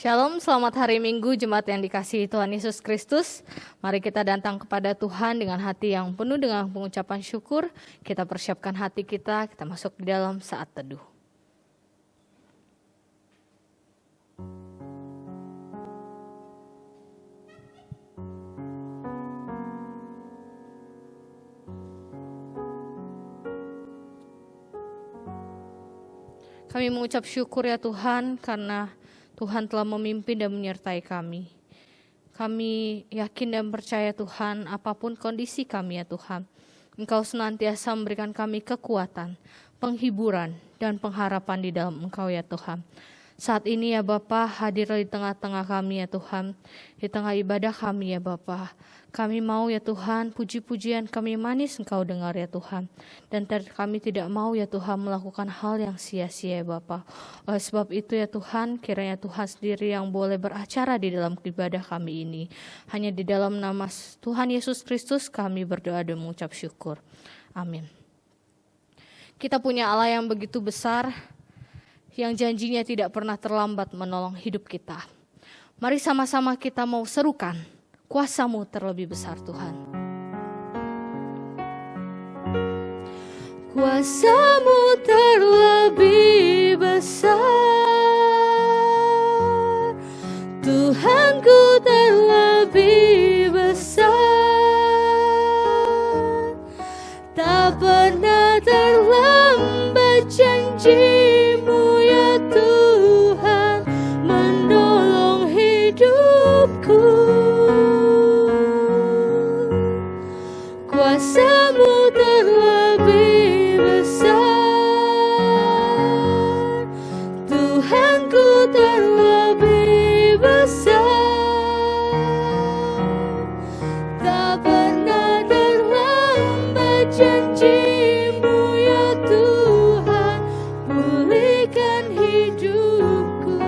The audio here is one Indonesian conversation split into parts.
Shalom, selamat hari Minggu Jemaat yang dikasihi Tuhan Yesus Kristus. Mari kita datang kepada Tuhan dengan hati yang penuh dengan pengucapan syukur. Kita persiapkan hati kita masuk di dalam saat teduh. Kami mengucap syukur ya Tuhan karena Tuhan telah memimpin dan menyertai kami. Kami yakin dan percaya Tuhan, apapun kondisi kami ya Tuhan, Engkau senantiasa memberikan kami kekuatan, penghiburan, dan pengharapan di dalam Engkau ya Tuhan. Saat ini ya Bapa, hadir di tengah-tengah kami ya Tuhan, di tengah ibadah kami ya Bapa. Kami mau ya Tuhan, puji-pujian kami manis Engkau dengar ya Tuhan. Dan kami tidak mau ya Tuhan melakukan hal yang sia-sia ya Bapa. Oleh sebab itu ya Tuhan, kiranya Tuhan sendiri yang boleh beracara di dalam ibadah kami ini. Hanya di dalam nama Tuhan Yesus Kristus kami berdoa dan mengucap syukur. Amin. Kita punya Allah yang begitu besar, yang janjinya tidak pernah terlambat menolong hidup kita. Mari sama-sama kita mau serukan, kuasa-Mu terlebih besar Tuhan. Kuasa-Mu terlebih besar, Tuhanku terlebih besar. Tak pernah terlambat janji-Mu ya Tuhan menolong hidupku. Kuasa-Mu terlebih besar, Tuhanku terlebih besar. Tak pernah terlambat janji-Mu ya Tuhan, pulihkan hidupku.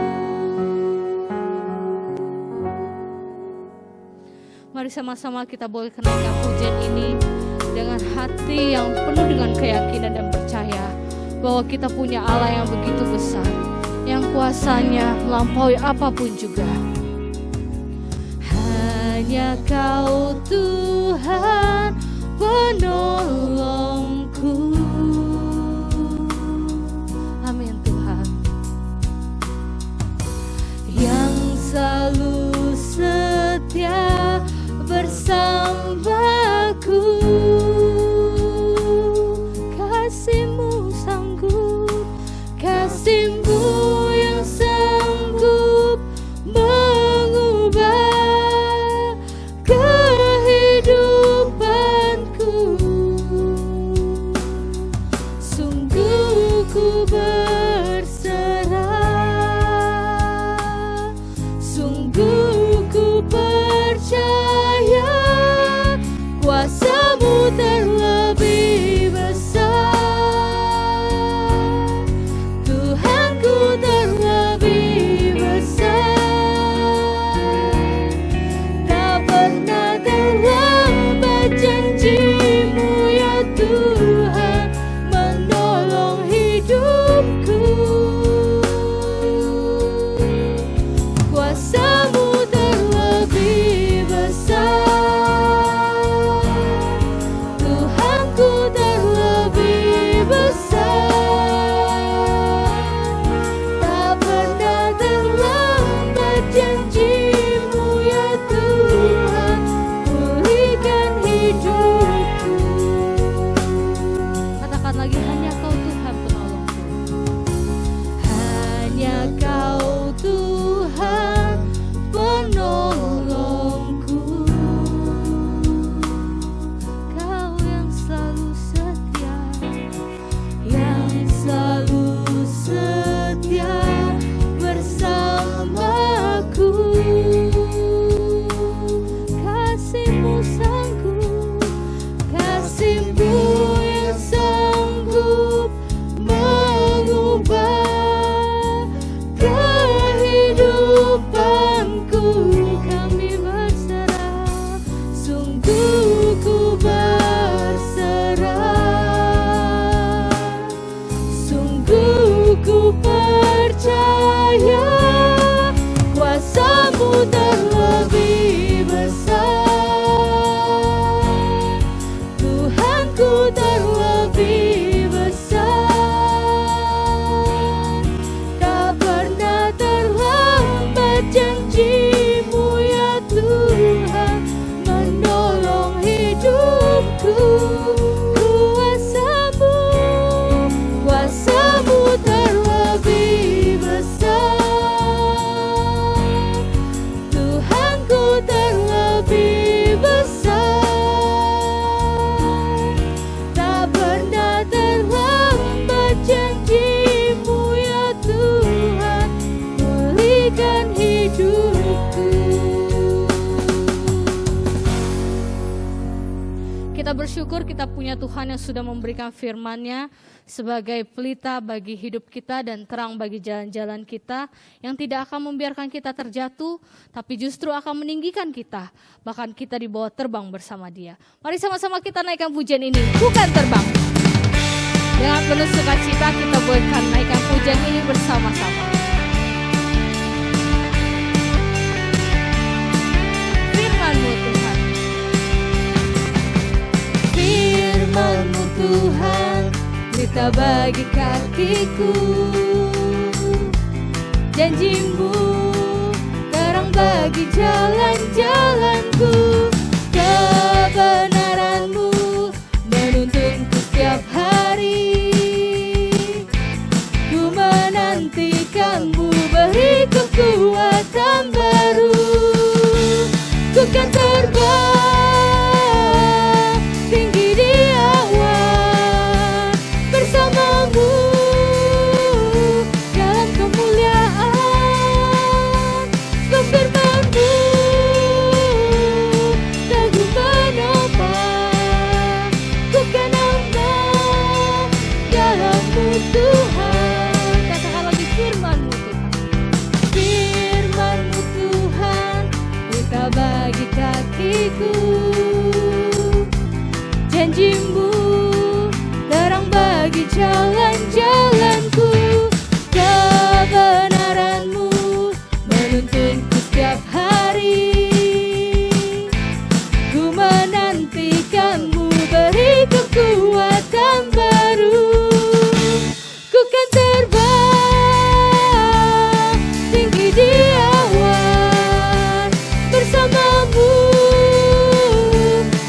Mari sama-sama kita boleh kenaikkan pujian ini dengan hati yang penuh dengan keyakinan dan percaya bahwa kita punya Allah yang begitu besar, yang kuasanya melampaui apapun juga. Hanya Kau Tuhan penolongku. Amin Tuhan. Yang selalu setia bersamaku, kasih-Mu sanggup, kasih-Mu yang sanggup mengubah kehidupanku. Sungguh ku berserah, sungguh ku percaya, kuasa-Mu terlebih besar, Tuhanku terlebih besar. Tak pernah terlambat janji-Mu ya Tuhan menolong hidupku. Kuasa-Mu terlebih besar, Tuhanku terlebih besar. Tak pernah terlambat janji-Mu ya Tuhan, pulihkan hidupku. Katakan lagi, hanya Kau Tuhan penolongku. Hanya Kau Tuhan penolongku. Kau yang selalu setia, yang selalu setia bersamaku. Kasih-Mu sanggup, kasih-Mu yang sanggup mengubah kehidupanku. Kami berserah, sungguh ku berserah, sungguh ku percaya, Kita bersyukur kita punya Tuhan yang sudah memberikan firman-Nya sebagai pelita bagi hidup kita dan terang bagi jalan-jalan kita, yang tidak akan membiarkan kita terjatuh, tapi justru akan meninggikan kita, bahkan kita dibawa terbang bersama Dia. Mari sama-sama kita naikkan pujian ini, bukan terbang. Dengan penuh sukacita kita boleh naikkan pujian ini bersama-sama. Firman-Mu Tuhan, Firman-Mu Tuhan, berita bagi kakiku. Janji-Mu terang bagi jalan-jalanku. Kebenaran-Mu menuntunku setiap hari. Ku menantikan-Mu, beri kekuatan baru. Ku kan terbang tinggi di awan bersama-Mu dalam kemuliaan. Sebab firman-Mu teguh menopang. Ku kan aman dalam-Mu Tuhan. Katakan lagi, firman-Mu Tuhan, firman-Mu Tuhan, berita bagi kakiku. Janji-Mu terang bagi jalan-jalanku. Kebenaran-Mu menuntunku setiap hari. Ku menantikan-Mu, beri kekuatan baru. Ku kan terbang tinggi di awan bersama-Mu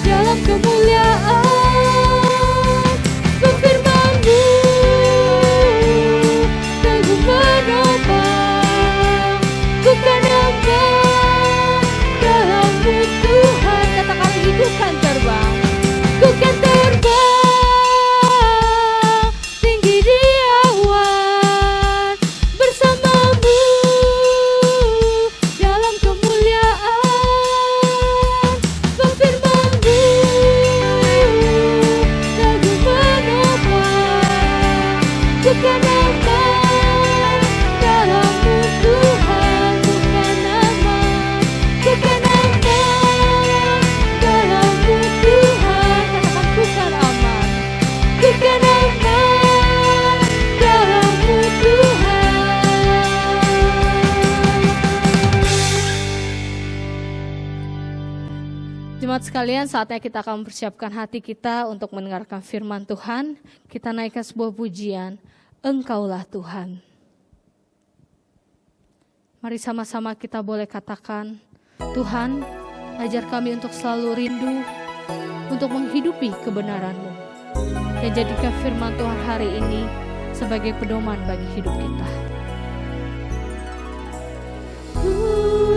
dalam kemuliaan. Sebab firman-Mu teguh menopang. Ku kan aman dalam-Mu Tuhan. Katakan lagi, ku kan terbang. Ku kan terbang tinggi di awan bersama-Mu dalam kemuliaan. Sebab firman-Mu teguh menopang. Ku kan aman dalam-Mu Tuhan. Ku kan aman, ku kan aman dalam-Mu Tuhan. Katakan, ku kan aman, ku kan aman dalam-Mu Tuhan. Jemaat sekalian, saatnya kita akan mempersiapkan hati kita untuk mendengarkan firman Tuhan. Kita naikkan sebuah pujian, Engkaulah Tuhan. Mari sama-sama kita boleh katakan, Tuhan, ajar kami untuk selalu rindu untuk menghidupi kebenaran-Mu. Dan jadikan firman Tuhan hari ini sebagai pedoman bagi hidup kita. Ku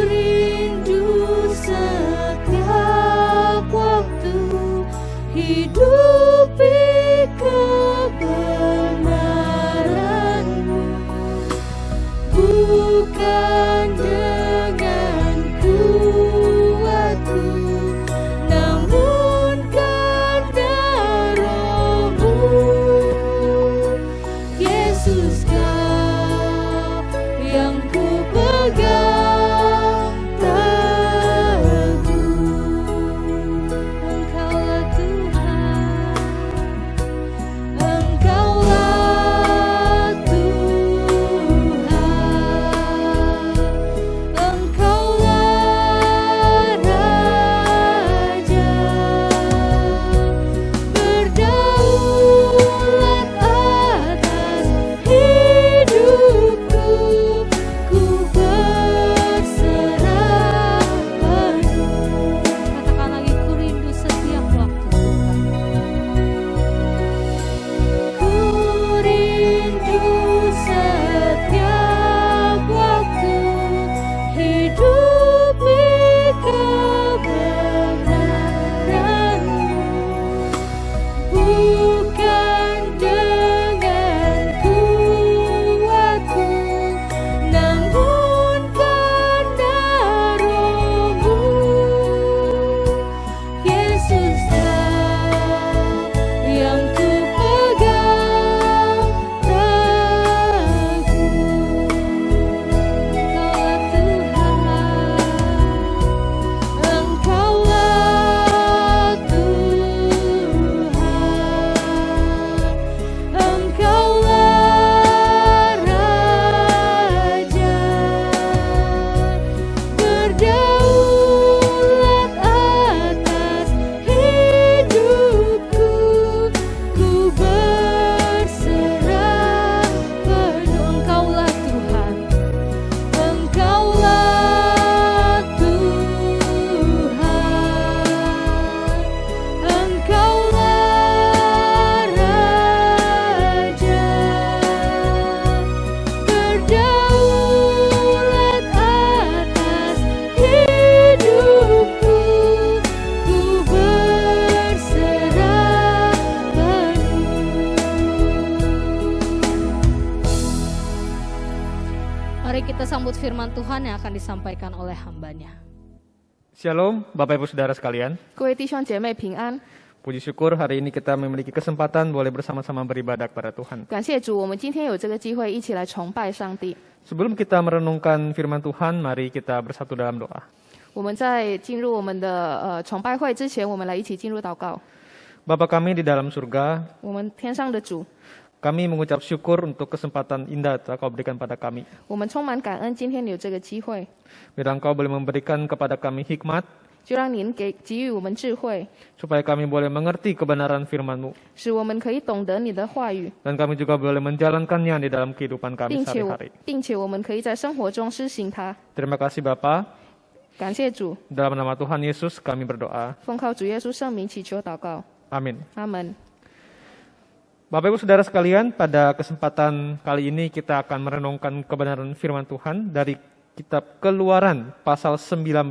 rindu setiap waktu hidupi kebenaran-Mu, bukan dengan kuatku, namun karena Roh-Mu. Yesus, Kau yang ku pegang teguh. Engkaulah Tuhan, Mari kita sambut firman Tuhan yang akan disampaikan oleh hambanya. Shalom, Bapak Ibu Saudara sekalian. 各位弟兄姐妹平安， Puji syukur hari ini kita memiliki kesempatan boleh bersama-sama beribadah kepada Tuhan. 感谢主，我们今天有这个机会一起来崇拜上帝。 Sebelum kita merenungkan firman Tuhan, mari kita bersatu dalam doa. 我们在进入我们的崇拜会之前，我们来一起进入祷告。 Bapa kami di dalam surga, 我们天上的主， kami mengucap syukur untuk kesempatan indah yang Kau berikan pada kami. 我们充满感恩，今天有这个机会， Biar Engkau boleh memberikan kepada kami hikmat, 就让您给予我们智慧， supaya kami boleh mengerti kebenaran firman-Mu, 使我们可以懂得你的话语， dan kami juga boleh menjalankannya di dalam kehidupan kami 并且 sehari-hari. 我们可以在生活中施行它。 Terima kasih Bapa, 感谢主， dalam nama Tuhan Yesus kami berdoa. 奉靠主耶稣圣名祈求祷告， Amin. 阿门。 Bapak Ibu Saudara sekalian, pada kesempatan kali ini kita akan merenungkan kebenaran firman Tuhan dari kitab Keluaran pasal 19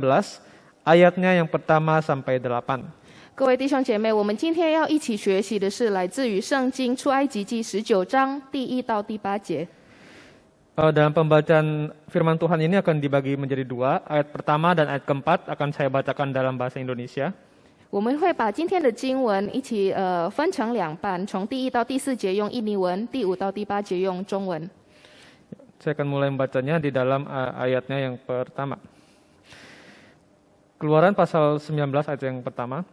ayatnya yang pertama sampai 8. 各位弟兄姐妹，我们今天要一起学习的是来自于圣经出埃及记19章第1到第8节。 Dalam pembacaan firman Tuhan ini akan dibagi menjadi dua. Ayat pertama dan ayat keempat akan saya bacakan dalam bahasa Indonesia. 我们会把今天的经文一起分成两半，从第1到第4节用印尼文，第5到第8节用中文。 Saya akan mulai membacanya di dalam ayatnya yang pertama. Keluaran pasal 19 ayat yang pertama.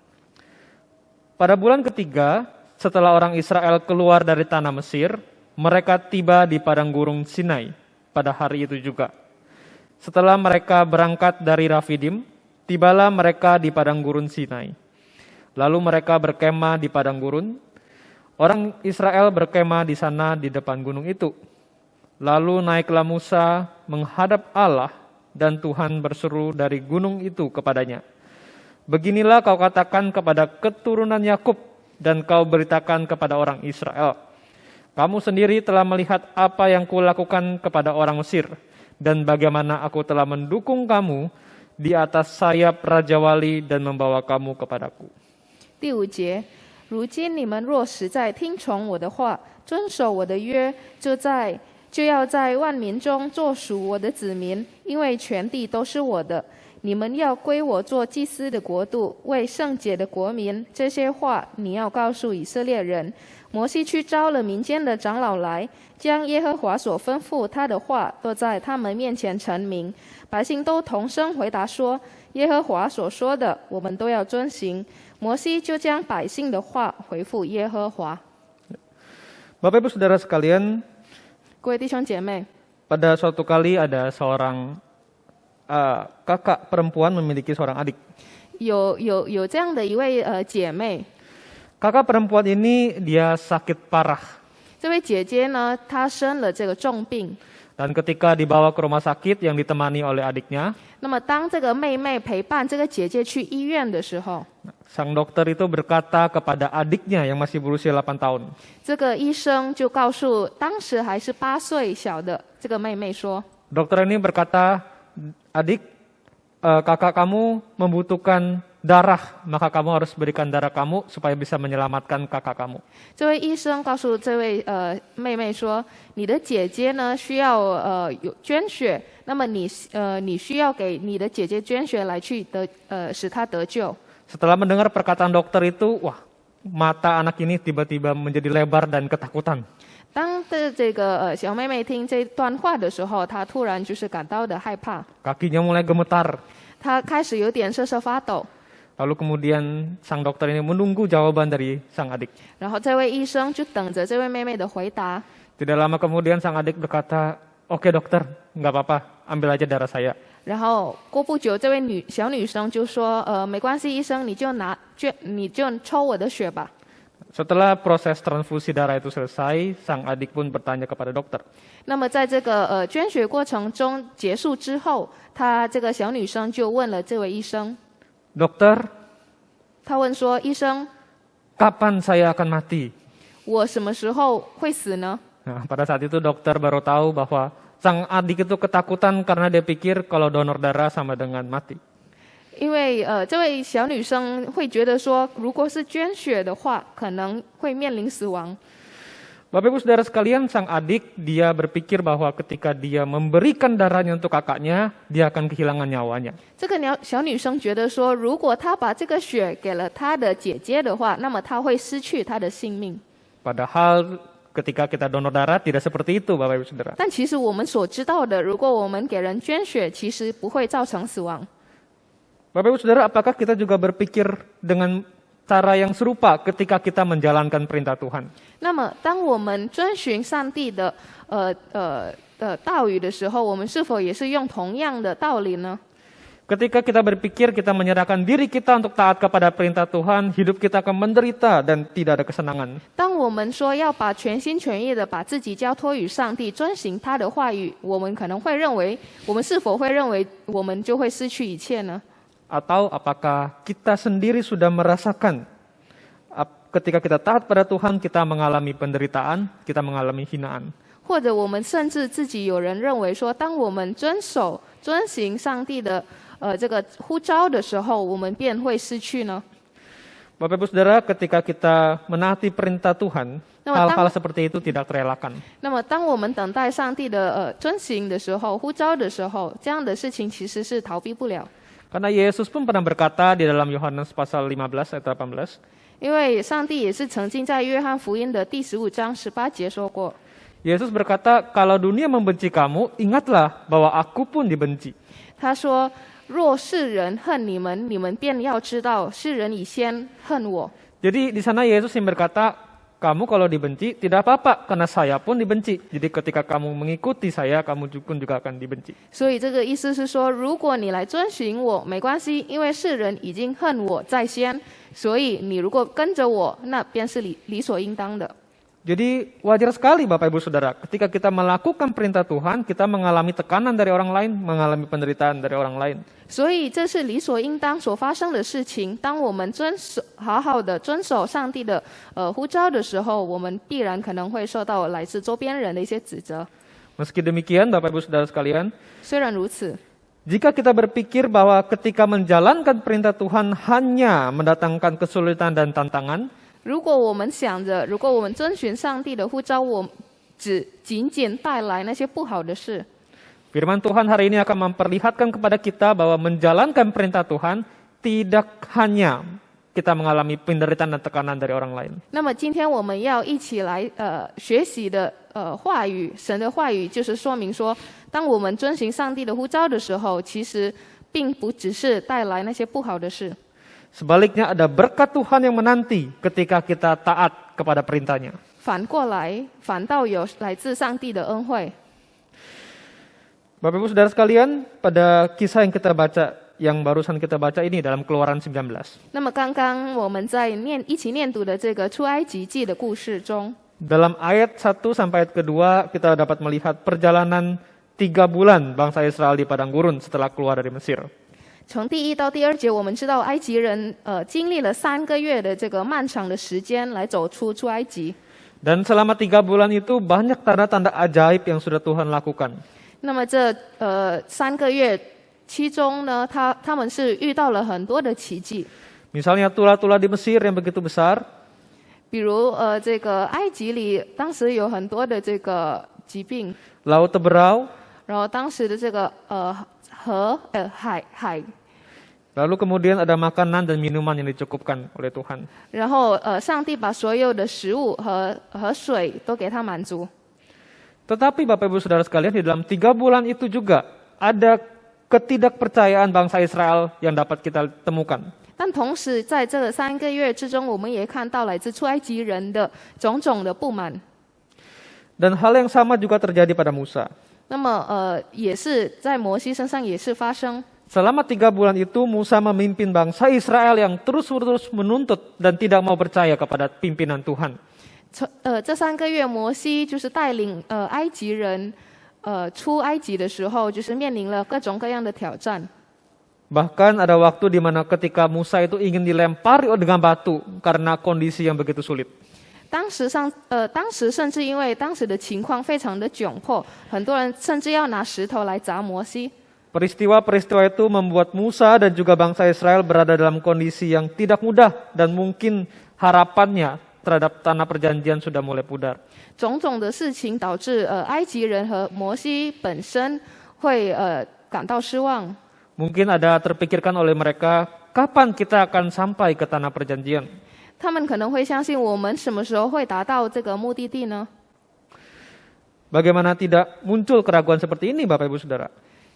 Pada bulan ketiga, setelah orang Israel keluar dari tanah Mesir, mereka tiba di padang gurun Sinai pada hari itu juga. Setelah mereka berangkat dari Rafidim, tibalah mereka di padang gurun Sinai. Lalu mereka berkemah di padang gurun. Orang Israel berkemah di sana di depan gunung itu. Lalu naiklah Musa menghadap Allah, dan Tuhan berseru dari gunung itu kepadanya. Beginilah kau katakan kepada keturunan Yakub, dan kau beritakan kepada orang Israel. Kamu sendiri telah melihat apa yang kulakukan kepada orang Mesir, dan bagaimana aku telah mendukung kamu di atas sayap Raja Wali dan membawa kamu kepadaku. 第5节，如今你们若实在听从我的话，遵守我的约，就要在万民中做属我的子民，因为全地都是我的。你们要归我做祭司的国度，为圣洁的国民。这些话你要告诉以色列人。摩西去招了民间的长老来，将耶和华所吩咐他的话都在他们面前陈明。百姓都同声回答说：耶和华所说的，我们都要遵行。摩西就将百姓的话回复耶和华。 Bapak Ibu Saudara sekalian, 各位弟兄姐妹， pada suatu kali ada seorang kakak perempuan memiliki seorang adik. 有这样的一位姐妹， Kakak perempuan ini dia sakit parah. 这位姐姐呢，她生了这个重病。 Dan ketika dibawa ke rumah sakit yang ditemani oleh adiknya, 那么当这个妹妹陪伴这个姐姐去医院的时候， sang dokter itu berkata kepada adiknya yang masih berusia 8 tahun, 这个医生就告诉当时还是8岁小的这个妹妹说， dokter ini berkata, adik, kakak kamu membutuhkan darah, maka kamu harus berikan darah kamu supaya bisa menyelamatkan kakak kamu. 这位医生告诉这位妹妹说，你的姐姐呢需要有捐血，那么你需要给你的姐姐捐血来去使她得救。 Setelah mendengar perkataan dokter itu, wah, mata anak ini tiba-tiba menjadi lebar dan ketakutan. 当这个小妹妹听这段话的时候，她突然就是感到的害怕， Kakinya mulai gemetar. 她开始有点瑟瑟发抖。 Lalu kemudian sang dokter ini menunggu jawaban dari sang adik. 然后这位医生就等着这位妹妹的回答。 Tidak lama kemudian sang adik berkata, oke dokter, nggak apa-apa, ambil aja darah saya. 然后过不久，这位小女生就说：“没关系，医生，你就抽我的血吧。” Setelah proses transfusi darah itu selesai, sang adik pun bertanya kepada dokter. 那么在这个捐血过程中结束之后，这个小女生就问了这位医生， Dokter, 她问说：“医生， kapan saya akan mati? 我什么时候会死呢？” Nah, pada saat itu dokter baru tahu bahwa sang adik itu ketakutan karena dia pikir kalau donor darah sama dengan mati. 因为这位小女生会觉得说，如果是捐血的话，可能会面临死亡。Bapak Ibu Saudara sekalian, sang adik dia berpikir bahwa ketika dia memberikan darahnya untuk kakaknya, dia akan kehilangan nyawanya. 这个小女生觉得说，如果她把这个血给了她的姐姐的话，那么她会失去她的性命。 Padahal ketika kita donor darah tidak seperti itu, Bapak Ibu Saudara. 但其实我们所知道的，如果我们给人捐血，其实不会造成死亡。 Bapak Ibu Saudara, apakah kita juga berpikir dengan cara yang serupa ketika kita menjalankan perintah Tuhan? 那么，当我们遵循上帝的道语的时候，我们是否也是用同样的道理呢？ Ketika kita berpikir kita menyerahkan diri kita untuk taat kepada perintah Tuhan, hidup kita akan menderita dan tidak ada kesenangan. 当我们说要把全心全意的把自己交托于上帝，遵行他的话语，我们可能会认为，我们是否会认为我们就会失去一切呢？ Atau apakah kita sendiri sudah merasakan ketika kita taat pada Tuhan, kita mengalami penderitaan, kita mengalami hinaan. 或者我们甚至自己有人认为说，当我们遵行上帝的这个呼召的时候，我们便会失去呢？ Bapak Ibu Saudara, ketika kita menaati perintah Tuhan, hal-hal seperti itu tidak terelakkan. 那么，当我们等待上帝的遵行的时候，呼召的时候，这样的事情其实是逃避不了。 Karena Yesus pun pernah berkata di dalam Yohanes pasal 15 ayat 18, 因为上帝也是曾经在约翰福音的第15章18节说过， Yesus berkata, kalau dunia membenci kamu, ingatlah bahwa aku pun dibenci. 他说：“若世人恨你们，你们便要知道，世人已先恨我。” Jadi di sana Yesus yang berkata, kamu kalau dibenci tidak apa-apa, karena saya pun dibenci. Jadi ketika kamu mengikuti saya, kamu pun juga akan dibenci. 所以这个意思是说，如果你来遵循我，没关系，因为世人已经恨我在先，所以你如果跟着我，那便是理所应当的。 Jadi wajar sekali Bapak Ibu Saudara, ketika kita melakukan perintah Tuhan, kita mengalami tekanan dari orang lain, mengalami penderitaan dari orang lain. 所以这是理所应当所发生的事情。当我们好好的遵守上帝的呼召的时候，我们必然可能会受到来自周边人的一些指责。 Meski demikian Bapak Ibu Saudara sekalian, 虽然如此， jika kita berpikir bahwa ketika menjalankan perintah Tuhan hanya mendatangkan kesulitan dan tantangan, 如果我们想着，如果我们遵循上帝的呼召，我仅仅带来那些不好的事， Firman Tuhan hari ini akan memperlihatkan kepada kita bahwa menjalankan perintah Tuhan tidak hanya kita mengalami penderitaan dan tekanan dari orang lain. 那么今天我们要一起来学习的话语，神的话语就是说明说，当我们遵行上帝的呼召的时候，其实并不只是带来那些不好的事。 Sebaliknya ada berkat Tuhan yang menanti ketika kita taat kepada perintahnya. 反过来，反倒有来自上帝的恩惠。 Bapak Ibu Saudara sekalian, pada kisah yang kita baca, yang barusan kita baca ini dalam Keluaran 19. 那么刚刚我们在一起念读的这个出埃及记的故事中， Dalam ayat 1 sampai ayat kedua kita dapat melihat perjalanan 3 bulan bangsa Israel di padang gurun setelah keluar dari Mesir. 从第1到第2节，我们知道埃及人经历了3个月的这个漫长的时间来走出埃及。 Dan selama 3 bulan itu banyak tanda-tanda ajaib yang sudah Tuhan lakukan. 那么这3个月其中呢，他们是遇到了很多的奇迹， Misalnya tulah-tulah di Mesir yang begitu besar, 比如这个埃及里当时有很多的这个疾病， laut Teberau, 然后当时的这个海， lalu kemudian ada makanan dan minuman yang dicukupkan oleh Tuhan. 然后上帝把所有的食物和水都给他满足。 Tetapi Bapak Ibu Saudara sekalian, di dalam 3 bulan itu juga ada ketidakpercayaan bangsa Israel yang dapat kita temukan. 但同时，在这3个月之中，我们也看到来自出埃及人的种种的不满。 Dan hal yang sama juga terjadi pada Musa. 那么也是在摩西身上也是发生。 Selama 3 bulan itu Musa memimpin bangsa Israel yang terus-menerus menuntut dan tidak mau percaya kepada pimpinan Tuhan. 这3个月，摩西就是带领埃及人出埃及的时候，就是面临了各种各样的挑战。 Bahkan ada waktu di mana ketika Musa itu ingin dilempari dengan batu karena kondisi yang begitu sulit. 当时甚至因为当时的情况非常的窘迫，很多人甚至要拿石头来砸摩西。 Peristiwa-peristiwa itu membuat Musa dan juga bangsa Israel berada dalam kondisi yang tidak mudah dan mungkin harapannya terhadap tanah perjanjian sudah mulai pudar. 种种的事情导致埃及人和摩西本身会感到失望。 Mungkin ada terpikirkan oleh mereka, kapan kita akan sampai ke tanah perjanjian? 他们可能会相信我们什么时候会达到这个目的地呢？ Bagaimana tidak muncul keraguan seperti ini, Bapak Ibu Saudara?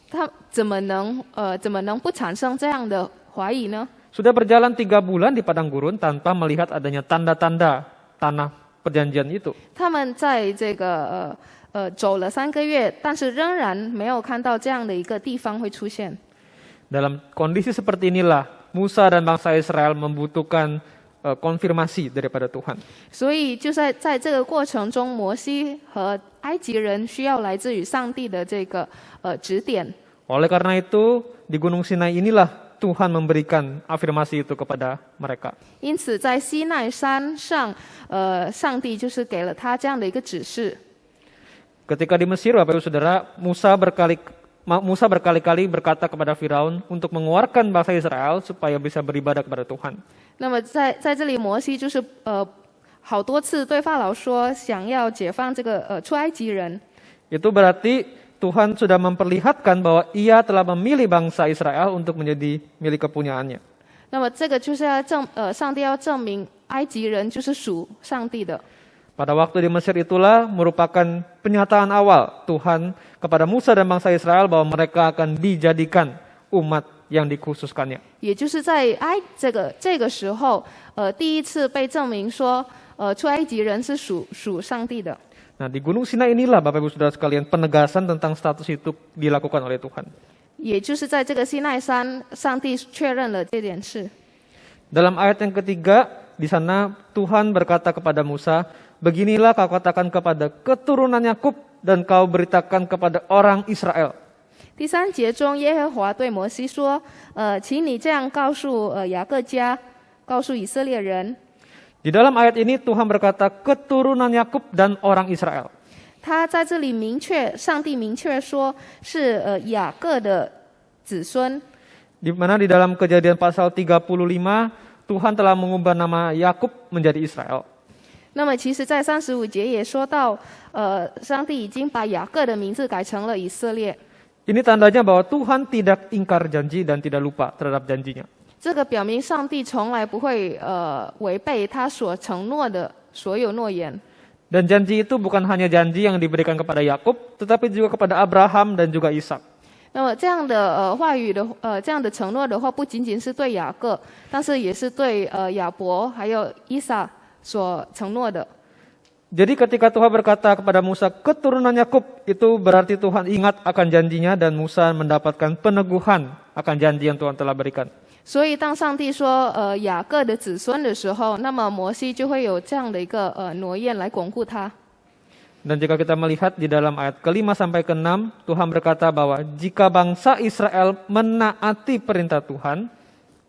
他怎么能不产生这样的怀疑呢？ Sudah berjalan 3 bulan di padang gurun tanpa melihat adanya tanda-tanda tanah perjanjian itu. 他们在这个走了3个月，但是仍然没有看到这样的一个地方会出现。 Dalam kondisi seperti inilah, Musa dan bangsa Israel membutuhkan konfirmasi daripada Tuhan. 所以就在这个过程中，摩西和埃及人需要来自于上帝的这个指点。 Oleh karena itu, di Gunung Sinai inilah Tuhan memberikan afirmasi itu kepada mereka. 因此，在西奈山上，上帝就是给了他这样的一个指示。 Ketika di Mesir, Bapak Ibu Saudara, Musa berkali-kali berkata kepada Firaun untuk mengeluarkan bangsa Israel supaya bisa beribadah kepada Tuhan. 那么在这里，摩西就是好多次对法老说，想要解放这个出埃及人。 Itu berarti Tuhan sudah memperlihatkan bahwa Ia telah memilih bangsa Israel untuk menjadi milik kepunyaannya. 那么这个就是要上帝要证明埃及人就是属上帝的。 Pada waktu di Mesir itulah merupakan penyataan awal Tuhan kepada Musa dan bangsa Israel bahwa mereka akan dijadikan umat yang dikhususkannya. 也就是在这个时候，第一次被证明说，出埃及人是属上帝的。 Nah, di Gunung Sinai inilah Bapak Ibu Saudara sekalian penegasan tentang status itu dilakukan oleh Tuhan. 也就是在这个西奈山，上帝确认了这件事。 Dalam ayat yang ketiga, di sana Tuhan berkata kepada Musa, "Beginilah kau katakan kepada keturunan Yakub dan kau beritakan kepada orang Israel." 第3节中，耶和华对摩西说：“请你这样告诉雅各家，告诉以色列人。” Di dalam ayat ini Tuhan berkata keturunan Yakub dan orang Israel. 他在这里上帝明确说是雅各的子孙。 Di mana di dalam Kejadian pasal 35 Tuhan telah mengubah nama Yakub menjadi Israel. 那么其实在35节也说到，上帝已经把雅各的名字改成了以色列。 Ini tandanya bahwa Tuhan tidak ingkar janji dan tidak lupa terhadap janjinya. 这个表明上帝从来不会违背他所承诺的所有诺言。 Dan janji itu bukan hanya janji yang diberikan kepada Yakub, tetapi juga kepada Abraham dan juga Ishak. 那么这样的话语的这样的承诺的话，不仅仅是对雅各，但是也是对亚伯还有以撒所承诺的。 Jadi ketika Tuhan berkata kepada Musa keturunan Yakub, itu berarti Tuhan ingat akan janjinya dan Musa mendapatkan peneguhan akan janji yang Tuhan telah berikan. 所以当上帝说雅各的子孙的时候，那么摩西就会有这样的一个挪言来巩固他。 Dan jika kita melihat di dalam ayat ke-5 sampai ke-6, Tuhan berkata bahwa jika bangsa Israel menaati perintah Tuhan,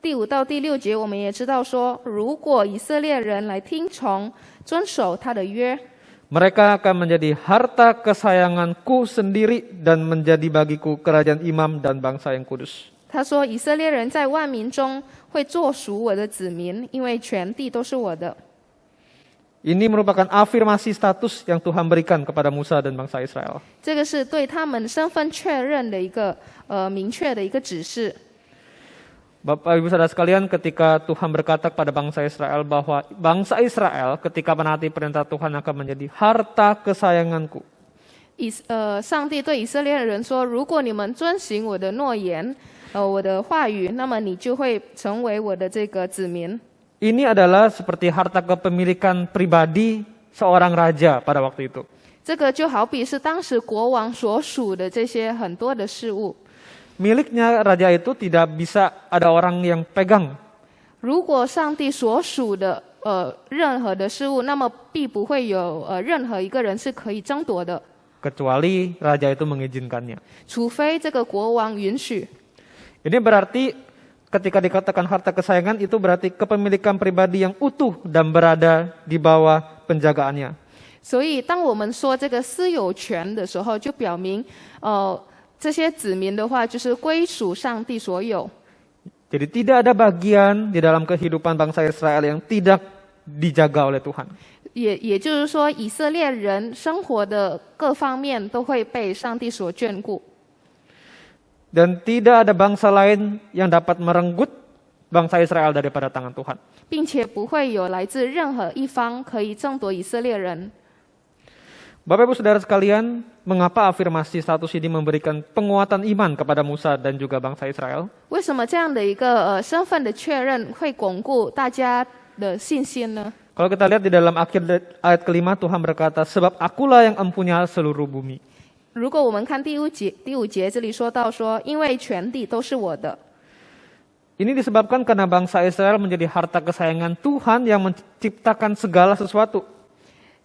第5到第6节我们也知道说，如果以色列人来听从、遵守他的约， mereka akan menjadi harta kesayanganku sendiri dan menjadi bagiku kerajaan imam dan bangsa yang kudus. 他说以色列人在万民中会做属我的子民，因为全地都是我的。 Ini merupakan afirmasi status yang Tuhan berikan kepada Musa dan bangsa Israel. 这个是对他们身份确认的一个明确的一个指示。 Bapak Ibu Saudara sekalian, ketika Tuhan berkata kepada bangsa Israel bahwa bangsa Israel ketika menaati perintah Tuhan akan menjadi harta kesayanganku. 上帝对以色列人说：“如果你们遵行我的诺言，我的话语，那么你就会成为我的这个子民。” Ini adalah seperti harta kepemilikan pribadi seorang raja pada waktu itu. 这个就好比是当时国王所属的这些很多的事物。 Miliknya raja itu tidak bisa ada orang yang pegang. 如果上帝所属的任何的事物，那么必不会有任何一个人是可以争夺的， Kecuali raja itu mengizinkannya. 除非这个国王允许。 Ini berarti ketika dikatakan harta kesayangan itu berarti kepemilikan pribadi yang utuh dan berada di bawah penjagaannya. 所以，当我们说这个私有权的时候，就表明这些子民的话就是归属上帝所有。 Jadi tidak ada bagian di dalam kehidupan bangsa Israel yang tidak dijaga oleh Tuhan. 也就是说，以色列人生活的各方面都会被上帝所眷顾， Dan tidak ada bangsa lain yang dapat merenggut bangsa Israel daripada tangan Tuhan. 并且不会有来自任何一方可以争夺以色列人。 Bapak Ibu Saudara sekalian, mengapa afirmasi status ini memberikan penguatan iman kepada Musa dan juga bangsa Israel? 为什么这样的一个身份的确认会巩固大家的信心呢？ Kalau kita lihat di dalam akhir ayat kelima, Tuhan berkata, sebab akulah yang empunya seluruh bumi. 如果我们看第五节这里说到说，因为全地都是我的， Ini disebabkan karena bangsa Israel menjadi harta kesayangan Tuhan yang menciptakan segala sesuatu.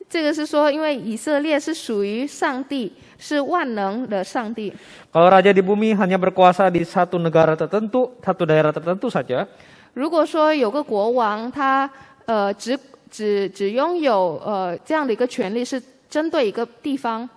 这个是说，因为以色列是属于上帝，是万能的上帝。 Kalau raja di bumi hanya berkuasa di satu negara tertentu, satu daerah tertentu saja, 如果说有个国王，他只拥有这样的一个权利，是针对一个地方，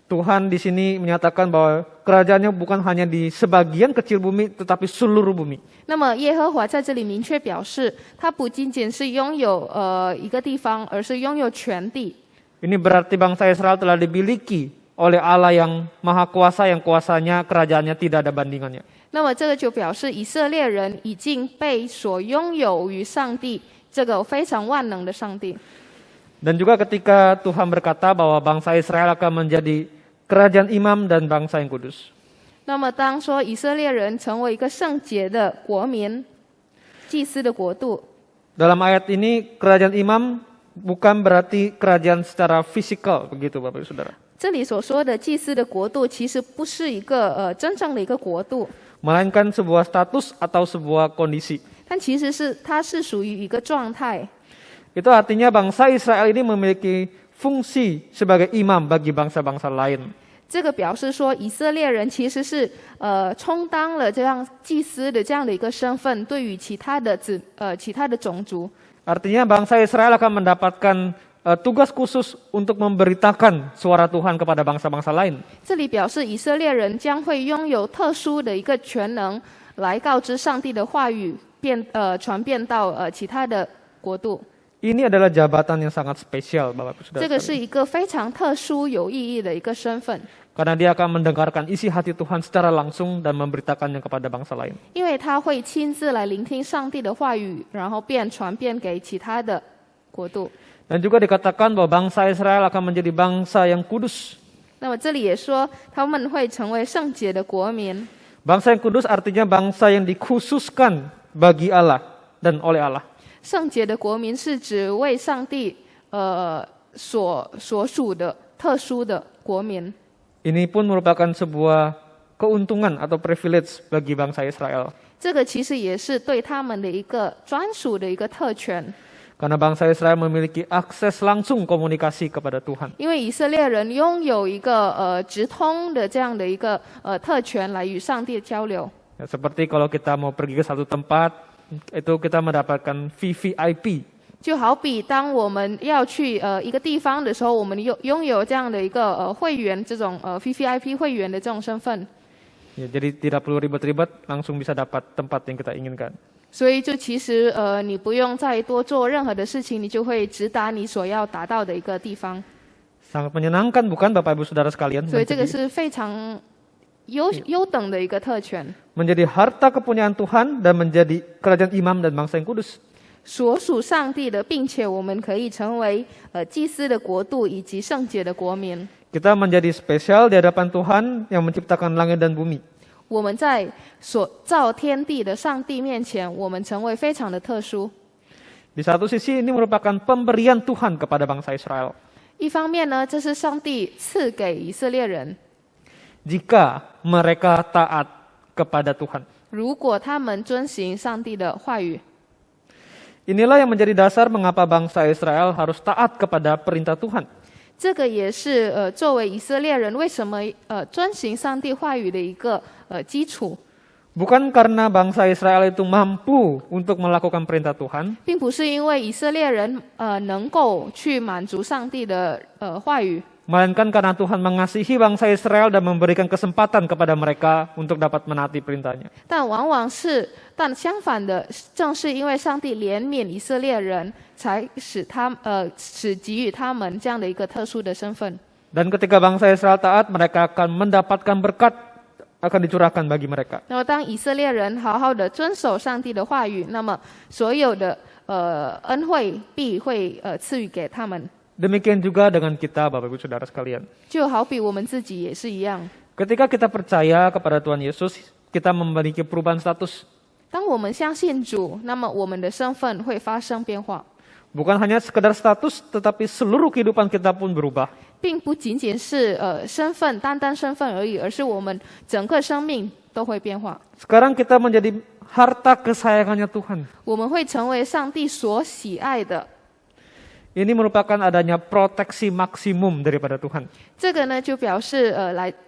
Tuhan di sini menyatakan bahwa kerajaannya bukan hanya di sebagian kecil bumi, tetapi seluruh bumi. 那么耶和华在这里明确表示，他不仅仅是拥有一个地方，而是拥有全地。 Ini berarti bangsa Israel telah dimiliki oleh Allah yang maha kuasa, yang kuasanya kerajaannya tidak ada bandingannya. 那么这个就表示以色列人已经被所拥有于上帝这个非常万能的上帝。 Dan juga ketika Tuhan berkata bahwa bangsa Israel akan menjadi kerajaan imam dan bangsa yang kudus. 那么当说以色列人成为一个圣洁的国民、祭司的国度， Dalam ayat ini kerajaan imam bukan berarti kerajaan secara fisikal, begitu Bapak Ibu Saudara. 这里所说的祭司的国度，其实不是一个真正的一个国度， Melainkan sebuah status atau sebuah kondisi. 但其实它是属于一个状态。 Itu artinya bangsa Israel ini memiliki fungsi sebagai imam bagi bangsa-bangsa lain. 这个表示说，以色列人其实是充当了这样祭司的这样的一个身份，对于其他的种族。 Artinya bangsa Israel akan mendapatkan tugas khusus untuk memberitakan suara Tuhan kepada bangsa-bangsa lain. 这里表示以色列人将会拥有特殊的一个权能，来告知上帝的话语，传遍到其他的国度。 Ini adalah jabatan yang sangat spesial, Bapak Ibu Saudara 这个是 sekalian. 一个非常特殊、有意义的一个身份， Karena dia akan mendengarkan isi hati Tuhan secara langsung dan memberitakannya kepada bangsa lain. 因为他会亲自来聆听上帝的话语，然后传遍给其他的国度。 Dan juga dikatakan bahwa bangsa Israel akan menjadi bangsa yang kudus. 那么这里也说，他们会成为圣洁的国民。 Bangsa yang kudus artinya bangsa yang dikhususkan bagi Allah dan oleh Allah. 圣洁的国民是指为上帝所属的特殊的国民。 Ini pun merupakan sebuah keuntungan atau privilege bagi bangsa Israel. 这个其实也是对他们的一个专属的一个特权， Karena bangsa Israel memiliki akses langsung komunikasi kepada Tuhan. 因为以色列人拥有一个直通的这样的一个特权来与上帝交流。 Ya, seperti kalau kita mau pergi ke satu tempat, itu kita mendapatkan VVIP. 就好比当我们要去一个地方的时候，我们拥有这样的一个会员，这种VVIP 会员的这种身份， Ya, jadi tidak perlu ribet-ribet, langsung bisa dapat tempat yang kita inginkan. 所以就其实你不用再多做任何的事情，你就会直达你所要达到的一个地方。 Sangat menyenangkan bukan Bapak Ibu Saudara sekalian? 所以这个是非常优等的一个特权， Menjadi harta kepunyaan Tuhan dan menjadi kerajaan imam dan bangsa yang kudus. 所属上帝的，并且我们可以成为祭司的国度以及圣洁的国民。 Kita menjadi spesial di hadapan Tuhan yang menciptakan langit dan bumi. 我们在所造天地的上帝面前，我们成为非常的特殊。 Di satu sisi ini merupakan pemberian Tuhan kepada bangsa Israel. 一方面呢，这是上帝赐给以色列人， Jika mereka taat kepada Tuhan. 如果他们遵行上帝的话语。 Inilah yang menjadi dasar mengapa bangsa Israel harus taat kepada perintah Tuhan. 这个也是作为以色列人为什么遵行上帝话语的一个基础， Bukan karena bangsa Israel itu mampu untuk melakukan perintah Tuhan, 并不是因为以色列人能够去满足上帝的话语， melainkan karena Tuhan mengasihi bangsa Israel dan memberikan kesempatan kepada mereka untuk dapat menaati perintahnya. 但相反的，正是因为上帝怜悯以色列人，才使给予他们这样的一个特殊的身份。 Dan ketika bangsa Israel taat, mereka akan mendapatkan berkat akan dicurahkan bagi mereka. 那么当以色列人好好的遵守上帝的话语，那么所有的恩惠必会赐予给他们。 Demikian juga dengan kita, Bapak Ibu Saudara sekalian. 就好比我们自己也是一样， Ketika kita percaya kepada Tuhan Yesus, kita memiliki perubahan status. 当我们相信主，那么我们的身份会发生变化， Bukan hanya sekedar status, tetapi seluruh kehidupan kita pun berubah. 并不仅仅是身份单单身份而已，而是我们整个生命都会变化。 Sekarang kita menjadi harta kesayangannya Tuhan. 我们会成为上帝所喜爱的。 Ini merupakan adanya proteksi maksimum daripada Tuhan. 这个呢，就表示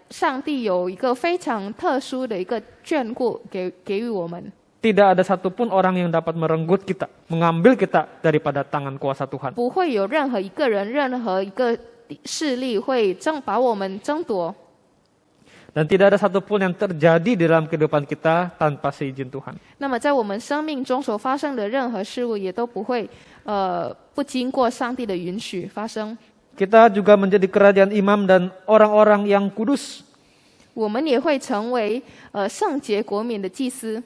上帝有一个非常特殊的一个眷顾给予我们。 Tidak ada satupun orang yang dapat merenggut kita, mengambil kita daripada tangan kuasa Tuhan. 不会有任何一个人、任何一个势力会把我们争夺。 Dan tidak ada satupun yang terjadi di dalam kehidupan kita tanpa seizin Tuhan. 那么在我们生命中所发生的任何事物，也都不会不经过上帝的允许发生。 Kita juga menjadi kerajaan imam dan orang-orang yang kudus. 我们也会成为圣洁国民的祭司。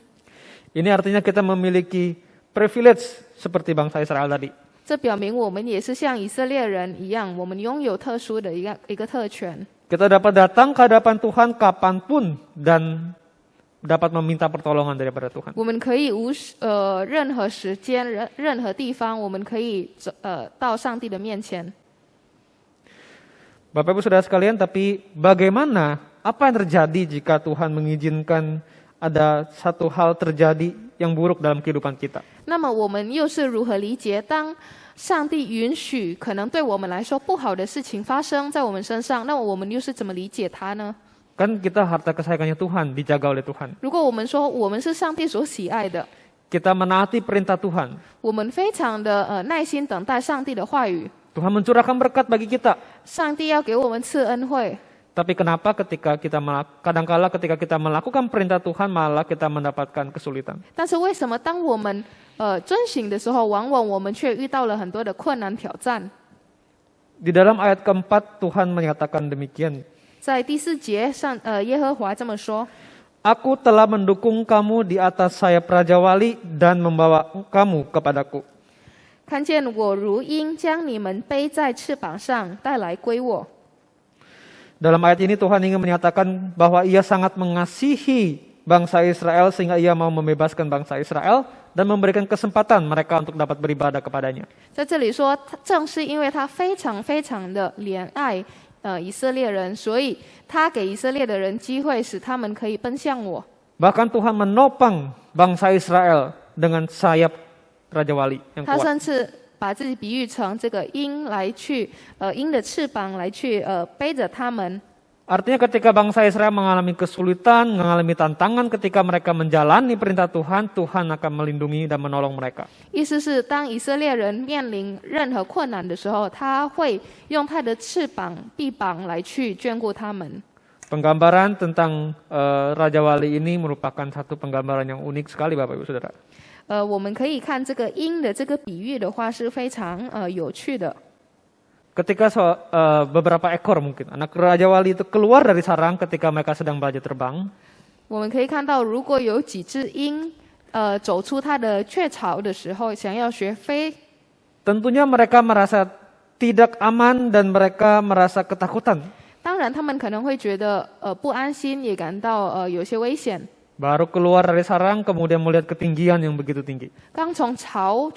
Ini artinya kita memiliki privilege seperti bangsa Israel tadi. 这表明我们也是像以色列人一样，我们拥有特殊的一个特权。 Kita dapat datang ke hadapan Tuhan kapanpun dan dapat meminta pertolongan daripada Tuhan. 我们可以任何时间、任何地方，我们可以到上帝的面前。 Bapak Ibu Saudara sekalian, tapi bagaimana, apa yang terjadi jika Tuhan mengizinkan ada satu hal terjadi yang buruk dalam kehidupan kita? 那么我们又是如何理解当上帝允许可能对我们来说不好的事情发生在我们身上，那么我们又是怎么理解它呢？ Kan kita harta kesayangannya Tuhan, dijaga oleh Tuhan. 如果我们说我们是上帝所喜爱的， Kita menaati perintah Tuhan. 我们非常的耐心等待上帝的话语， Tuhan mencurahkan berkat bagi kita. 上帝要给我们赐恩惠。 Tapi kenapa kadangkala ketika kita melakukan perintah Tuhan malah kita mendapatkan kesulitan? 但是为什么当我们遵行的时候，往往我们却遇到了很多的困难挑战？ Di dalam ayat keempat Tuhan menyatakan demikian. 在第4节上，耶和华这么说： Aku telah mendukung kamu di atas sayap Raja Wali dan membawa kamu kepadaku. 看见我如鹰将你们背在翅膀上带来归我。 Dalam ayat ini Tuhan ingin menyatakan bahwa Ia sangat mengasihi bangsa Israel sehingga Ia mau membebaskan bangsa Israel dan memberikan kesempatan mereka untuk dapat beribadah kepadanya. 在这里说，正是因为他非常非常的怜爱以色列人，所以他给以色列的人机会，使他们可以奔向我。 Bahkan Tuhan menopang bangsa Israel dengan sayap Raja Wali yang 他 kuat. 甚至把自己比喻成这个鹰来去鹰的翅膀来去背着他们。 Artinya ketika bangsa Israel mengalami kesulitan, mengalami tantangan ketika mereka menjalani perintah Tuhan, Tuhan akan melindungi dan menolong mereka. 意思是，当以色列人面临任何困难的时候，他会用他的翅膀、臂膀来去眷顾他们。 Penggambaran tentang Raja Wali ini merupakan satu penggambaran yang unik sekali Bapak Ibu Saudara. 我们可以看这个鹰的这个比喻的话是非常有趣的。 Ketika beberapa ekor mungkin anak Raja Wali itu keluar dari sarang ketika mereka sedang belajar terbang, 我们可以看到，如果有几只鹰走出它的雀巢的时候，想要学飞， tentunya mereka merasa tidak aman dan mereka merasa ketakutan. 当然他们可能会觉得不安心，也感到有些危险。 Baru keluar dari sarang kemudian melihat ketinggian yang begitu tinggi. 刚从巢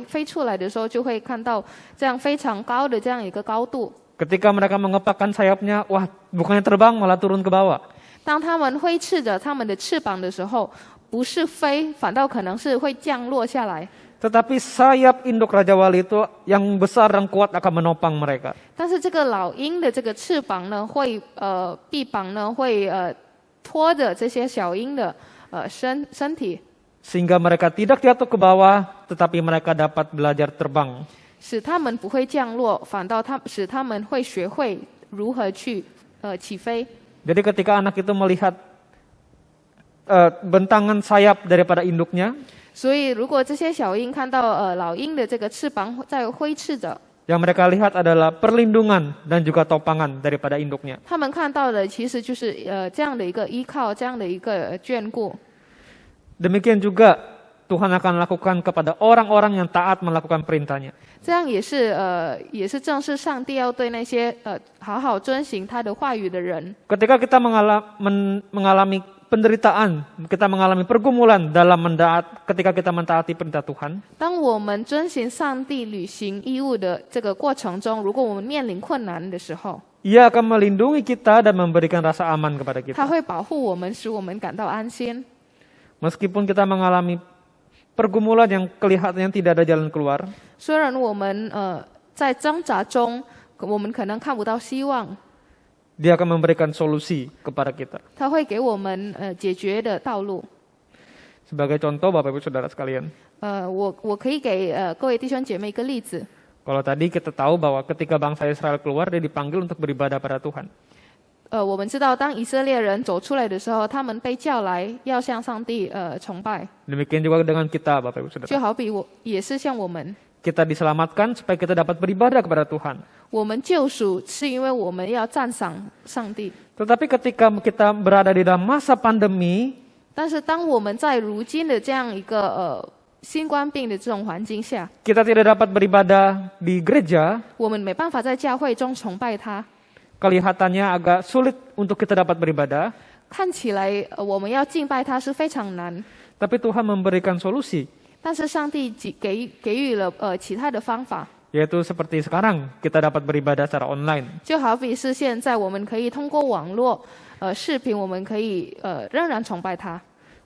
飞出来的时候，就会看到这样非常高的这样一个高度。 Ketika mereka mengepakkan sayapnya, wah bukannya terbang malah turun ke bawah. 当他们挥斥着他们的翅膀的时候，不是飞，反倒可能是会降落下来。 Tetapi sayap induk Raja Wali itu yang besar dan kuat akan menopang mereka. 但是这个老鹰的这个翅膀呢，臂膀呢会拖着这些小鹰的身体， Sehingga mereka tidak jatuh ke bawah, tetapi mereka dapat belajar terbang. 使他们不会降落，反倒使他们会学会如何去起飞。 Jadi ketika anak itu melihat bentangan sayap daripada induknya, 所以，如果这些小鹰看到老鹰的这个翅膀在挥斥着， yang mereka lihat adalah perlindungan dan juga topangan daripada induknya. 他们看到的其实就是这样的一个依靠，这样的一个眷顾。 Demikian juga Tuhan akan lakukan kepada orang-orang yang taat melakukan perintahnya. 这样也是正是上帝要对那些好好遵行他的话语的人。 Ketika kita mengalami penderitaan, kita mengalami pergumulan dalam ketika kita mentaati perintah Tuhan, 当我们遵行上帝履行义务的这个过程中，如果我们面临困难的时候， Ia akan melindungi kita dan memberikan rasa aman kepada 他 kita. 会保护我们，使我们感到安心。 Meskipun kita mengalami pergumulan yang kelihatannya tidak ada jalan keluar, 虽然我们在挣扎中，我们可能看不到希望， Dia akan memberikan solusi kepada kita. 他会给我们解决的道路。 Sebagai contoh, Bapak Ibu Saudara sekalian, 我可以给各位弟兄姐妹一个例子。 kalau tadi kita tahu bahwa ketika bangsa Israel keluar, dia dipanggil untuk beribadah pada Tuhan. 我们知道，当以色列人走出来的时候，他们被叫来要向上帝崇拜， Demikian juga dengan kita, Bapak Ibu 就 Saudara. 好比也是像我们， Kita diselamatkan supaya kita dapat beribadah kepada Tuhan. 我们救赎是因为我们要赞赏上帝。 Tetapi ketika kita berada di dalam masa pandemi, 但是当我们在如今的这样一个新冠病的这种环境下， kita tidak dapat beribadah di gereja, 我们没办法在教会中崇拜他。 kelihatannya agak sulit untuk kita dapat beribadah, 看起来我们要敬拜他是非常难， tapi Tuhan memberikan solusi, 但是上帝给予了其他的方法， yaitu seperti sekarang kita dapat beribadah secara online. 就好比是现在我们可以通过网络视频，我们可以仍然崇拜他。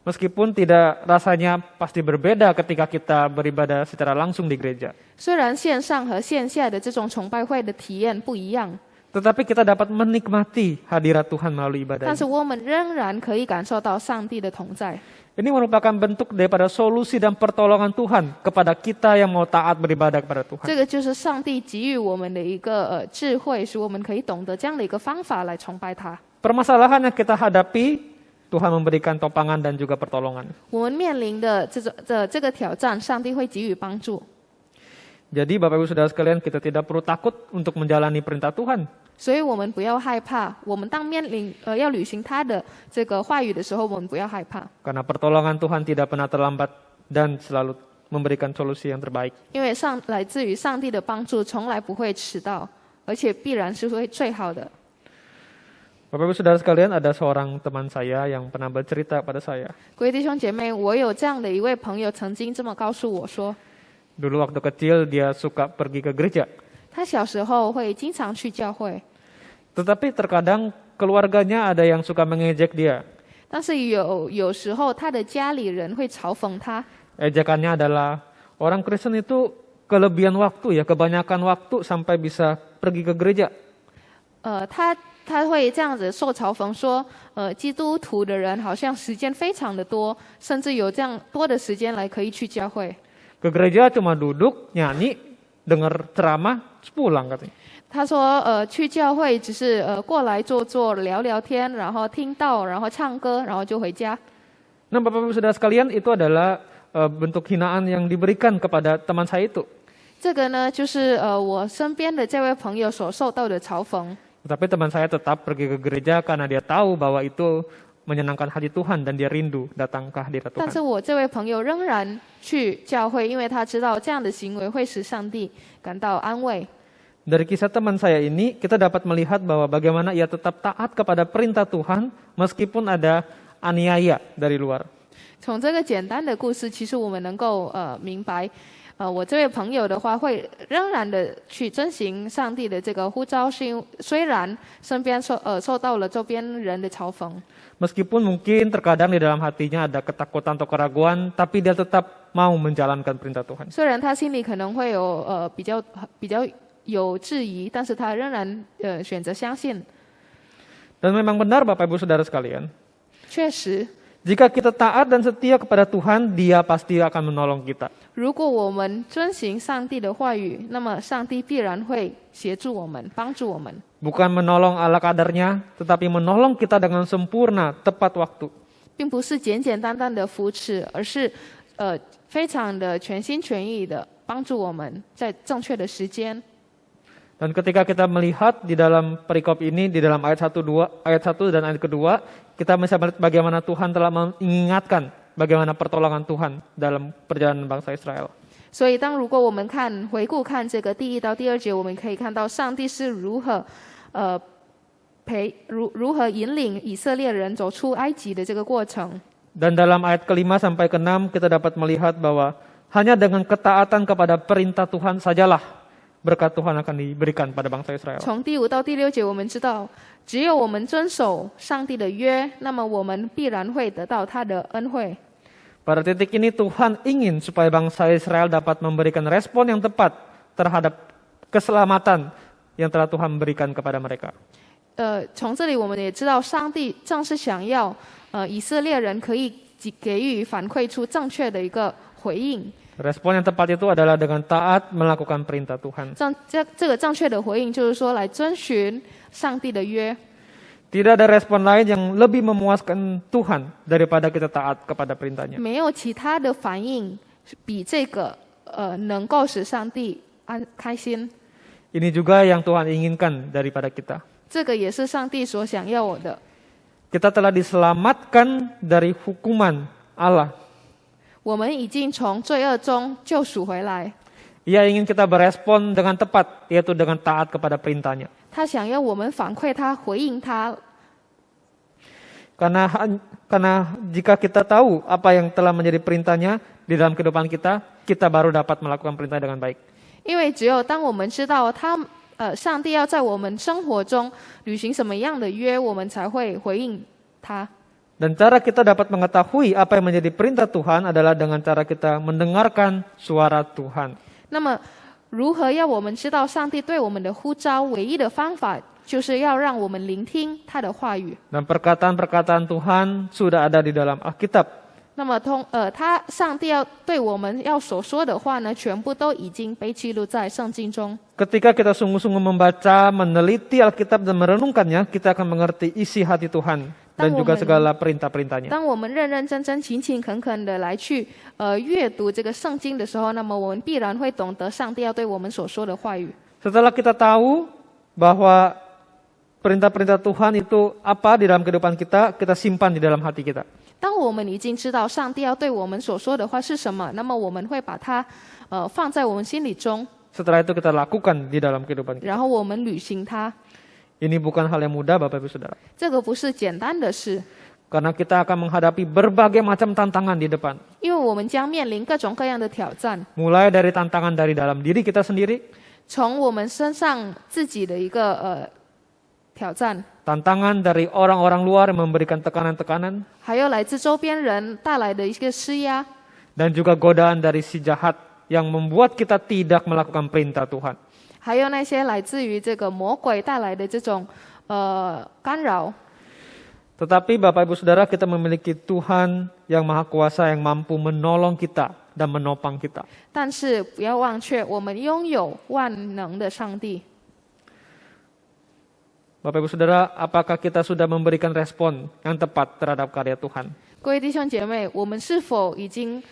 Meskipun tidak rasanya pasti berbeda ketika kita beribadah secara langsung di gereja. 虽然线上和线下的这种崇拜会的体验不一样， Tetapi kita dapat menikmati hadirat Tuhan melalui ibadah 但是 ini. 我们仍然可以感受到上帝的同在。 Ini merupakan bentuk daripada solusi dan pertolongan Tuhan kepada kita yang mau taat beribadah kepada 这 Tuhan. 个就是上帝给予我们的一个智慧，使我们可以懂得这样的一个方法来崇拜他。 Permasalahan yang kita hadapi, Tuhan memberikan topangan dan juga pertolongan. 我们面临的这个挑战，上帝会给予帮助。 Jadi Bapak Ibu Saudara sekalian, kita tidak perlu takut untuk menjalani perintah Tuhan. 所以我们不要害怕，我们当面临要履行他的这个话语的时候，我们不要害怕， Karena pertolongan Tuhan tidak pernah terlambat dan selalu memberikan solusi yang terbaik. 因为来自于上帝的帮助从来不会迟到，而且必然是会最好的。 Bapak Ibu Saudara sekalian, ada seorang teman saya yang pernah bercerita pada saya. 各位弟兄姐妹，我有这样的一位朋友曾经这么告诉我说， Dulu waktu kecil dia suka pergi ke gereja. 他小时候会经常去教会， Tetapi terkadang keluarganya ada yang suka mengejek dia. 但是有时候他的家里人会嘲讽他， Ejekannya adalah orang Kristen itu kelebihan waktu ya, kebanyakan waktu sampai bisa pergi ke gereja. 他会这样子受嘲讽说，基督徒的人好像时间非常的多，甚至有这样多的时间来可以去教会。 Ke gereja cuma duduk, nyanyi, dengar ceramah, terus pulang katanya. 他说，去教会只是过来坐坐聊聊天，然后听道，然后唱歌，然后就回家。 Nah Bapak Ibu Saudara sekalian, itu adalah bentuk hinaan yang diberikan kepada teman saya itu. 这个呢，就是我身边的这位朋友所受到的嘲讽。 Tetapi teman saya tetap pergi ke gereja karena dia tahu bahwa itu menyenangkan hati Tuhan dan dia rindu datang ke hadirat 但 Tuhan. 是我这位朋友仍然去教会，因为他知道这样的行为会使上帝感到安慰。 Dari kisah teman saya ini, kita dapat melihat bahwa bagaimana ia tetap taat kepada perintah Tuhan meskipun ada aniaya dari luar. 从这个简单的故事，其实我们能够明白，我这位朋友的话会仍然的去遵行上帝的这个呼召，虽然身边受到了周边人的嘲讽， Meskipun mungkin terkadang di dalam hatinya ada ketakutan atau keraguan, tapi dia tetap mau menjalankan perintah Tuhan. 虽然他心里可能会有比较有质疑，但是他仍然选择相信。 Dan memang benar Bapak Ibu Saudara sekalian, 确实， Jika kita taat dan setia kepada Tuhan, Dia pasti akan menolong kita. 如果我们遵行上帝的话语，那么上帝必然会协助我们，帮助我们。 Bukan menolong ala kadarnya, tetapi menolong kita dengan sempurna, tepat waktu. 并不是简简单单的扶持，而是非常的全心全意的帮助我们在正确的时间。 Dan ketika kita melihat di dalam perikop ini, di dalam ayat 1 dan ayat kedua, kita bisa melihat bagaimana Tuhan telah mengingatkan bagaimana pertolongan Tuhan dalam perjalanan bangsa Israel. 所以，如果我们回顾看这个第1到第2节，我们可以看到上帝是如何引领以色列人走出埃及的这个过程。 Dan dalam ayat ke-5 sampai ke-6 kita dapat melihat bahwa hanya dengan ketaatan kepada perintah Tuhan sajalah berkat Tuhan akan diberikan pada bangsa Israel. 从第5到第6节，我们知道，只有我们遵守上帝的约，那么我们必然会得到他的恩惠。 Pada titik ini Tuhan ingin supaya bangsa Israel dapat memberikan respon yang tepat terhadap keselamatan yang telah Tuhan berikan kepada mereka. 从这里我们也知道，上帝正是想要以色列人可以给予反馈出正确的一个回应。 Respon yang tepat itu adalah dengan taat melakukan perintah Tuhan. 这个正确的回应就是说，来遵循上帝的约。 Tidak ada respon lain yang lebih memuaskan Tuhan daripada kita taat kepada perintahnya. 没有其他的反应比这个能够使上帝开心。 Ini juga yang Tuhan inginkan daripada kita. 这个也是上帝所想要我的。 Kita telah diselamatkan dari hukuman Allah. 我们已经从罪恶中救赎回来。 Ia ingin kita berespon dengan tepat, yaitu dengan taat kepada perintahnya. 他想要我们反馈他、回应他。 Karena jika kita tahu apa yang telah menjadi perintahnya di dalam kehidupan kita, kita baru dapat melakukan perintah dengan baik. 因为只有当我们知道上帝要在我们生活中履行什么样的约，我们才会回应他。 Dan cara kita dapat mengetahui apa yang menjadi perintah Tuhan adalah dengan cara kita mendengarkan suara Tuhan. 那么，如何要我们知道上帝对我们的呼召？唯一的方法就是要让我们聆听他的话语。 Dan perkataan-perkataan Tuhan sudah ada di dalam Alkitab. 那么上帝要对我们所说的话呢，全部都已经被记录在圣经中。 Ketika kita sungguh-sungguh membaca, meneliti Alkitab dan merenungkannya, kita akan mengerti isi hati Tuhan dan juga segala perintah-perintahnya. 当我们认认真真、勤勤恳恳的来去阅读这个圣经的时候，那么我们必然会懂得上帝要对我们所说的话语。 Setelah kita tahu bahwa perintah-perintah Tuhan itu apa di dalam kehidupan kita, kita simpan di dalam hati kita. 当我们已经知道上帝要对我们所说的话是什么，那么我们会把它放在我们心里中， Setelah itu kita lakukan di dalam kehidupan kita. 然后我们履行它。 Ini bukan hal yang mudah Bapak Ibu Saudara. 这个不是简单的事， Karena kita akan menghadapi berbagai macam tantangan di depan. 因为我们将面临各种各样的挑战， Mulai dari tantangan dari dalam diri kita sendiri, 从我们身上自己的一个挑战， tantangan dari orang-orang luar yang memberikan tekanan-tekanan, 还有来自周边人带来的一个施压， dan juga godaan dari si jahat yang membuat kita tidak melakukan perintah Tuhan. 还有那些来自于这个魔鬼带来的这种干扰。 Tetapi Bapak Ibu Saudara, kita memiliki Tuhan yang Maha Kuasa yang mampu menolong kita dan menopang kita. 但是不要忘却，我们拥有万能的上帝。 Bapak Ibu Saudara, apakah kita sudah memberikan respon yang tepat terhadap karya Tuhan? 各位弟兄姐妹，我们是否已经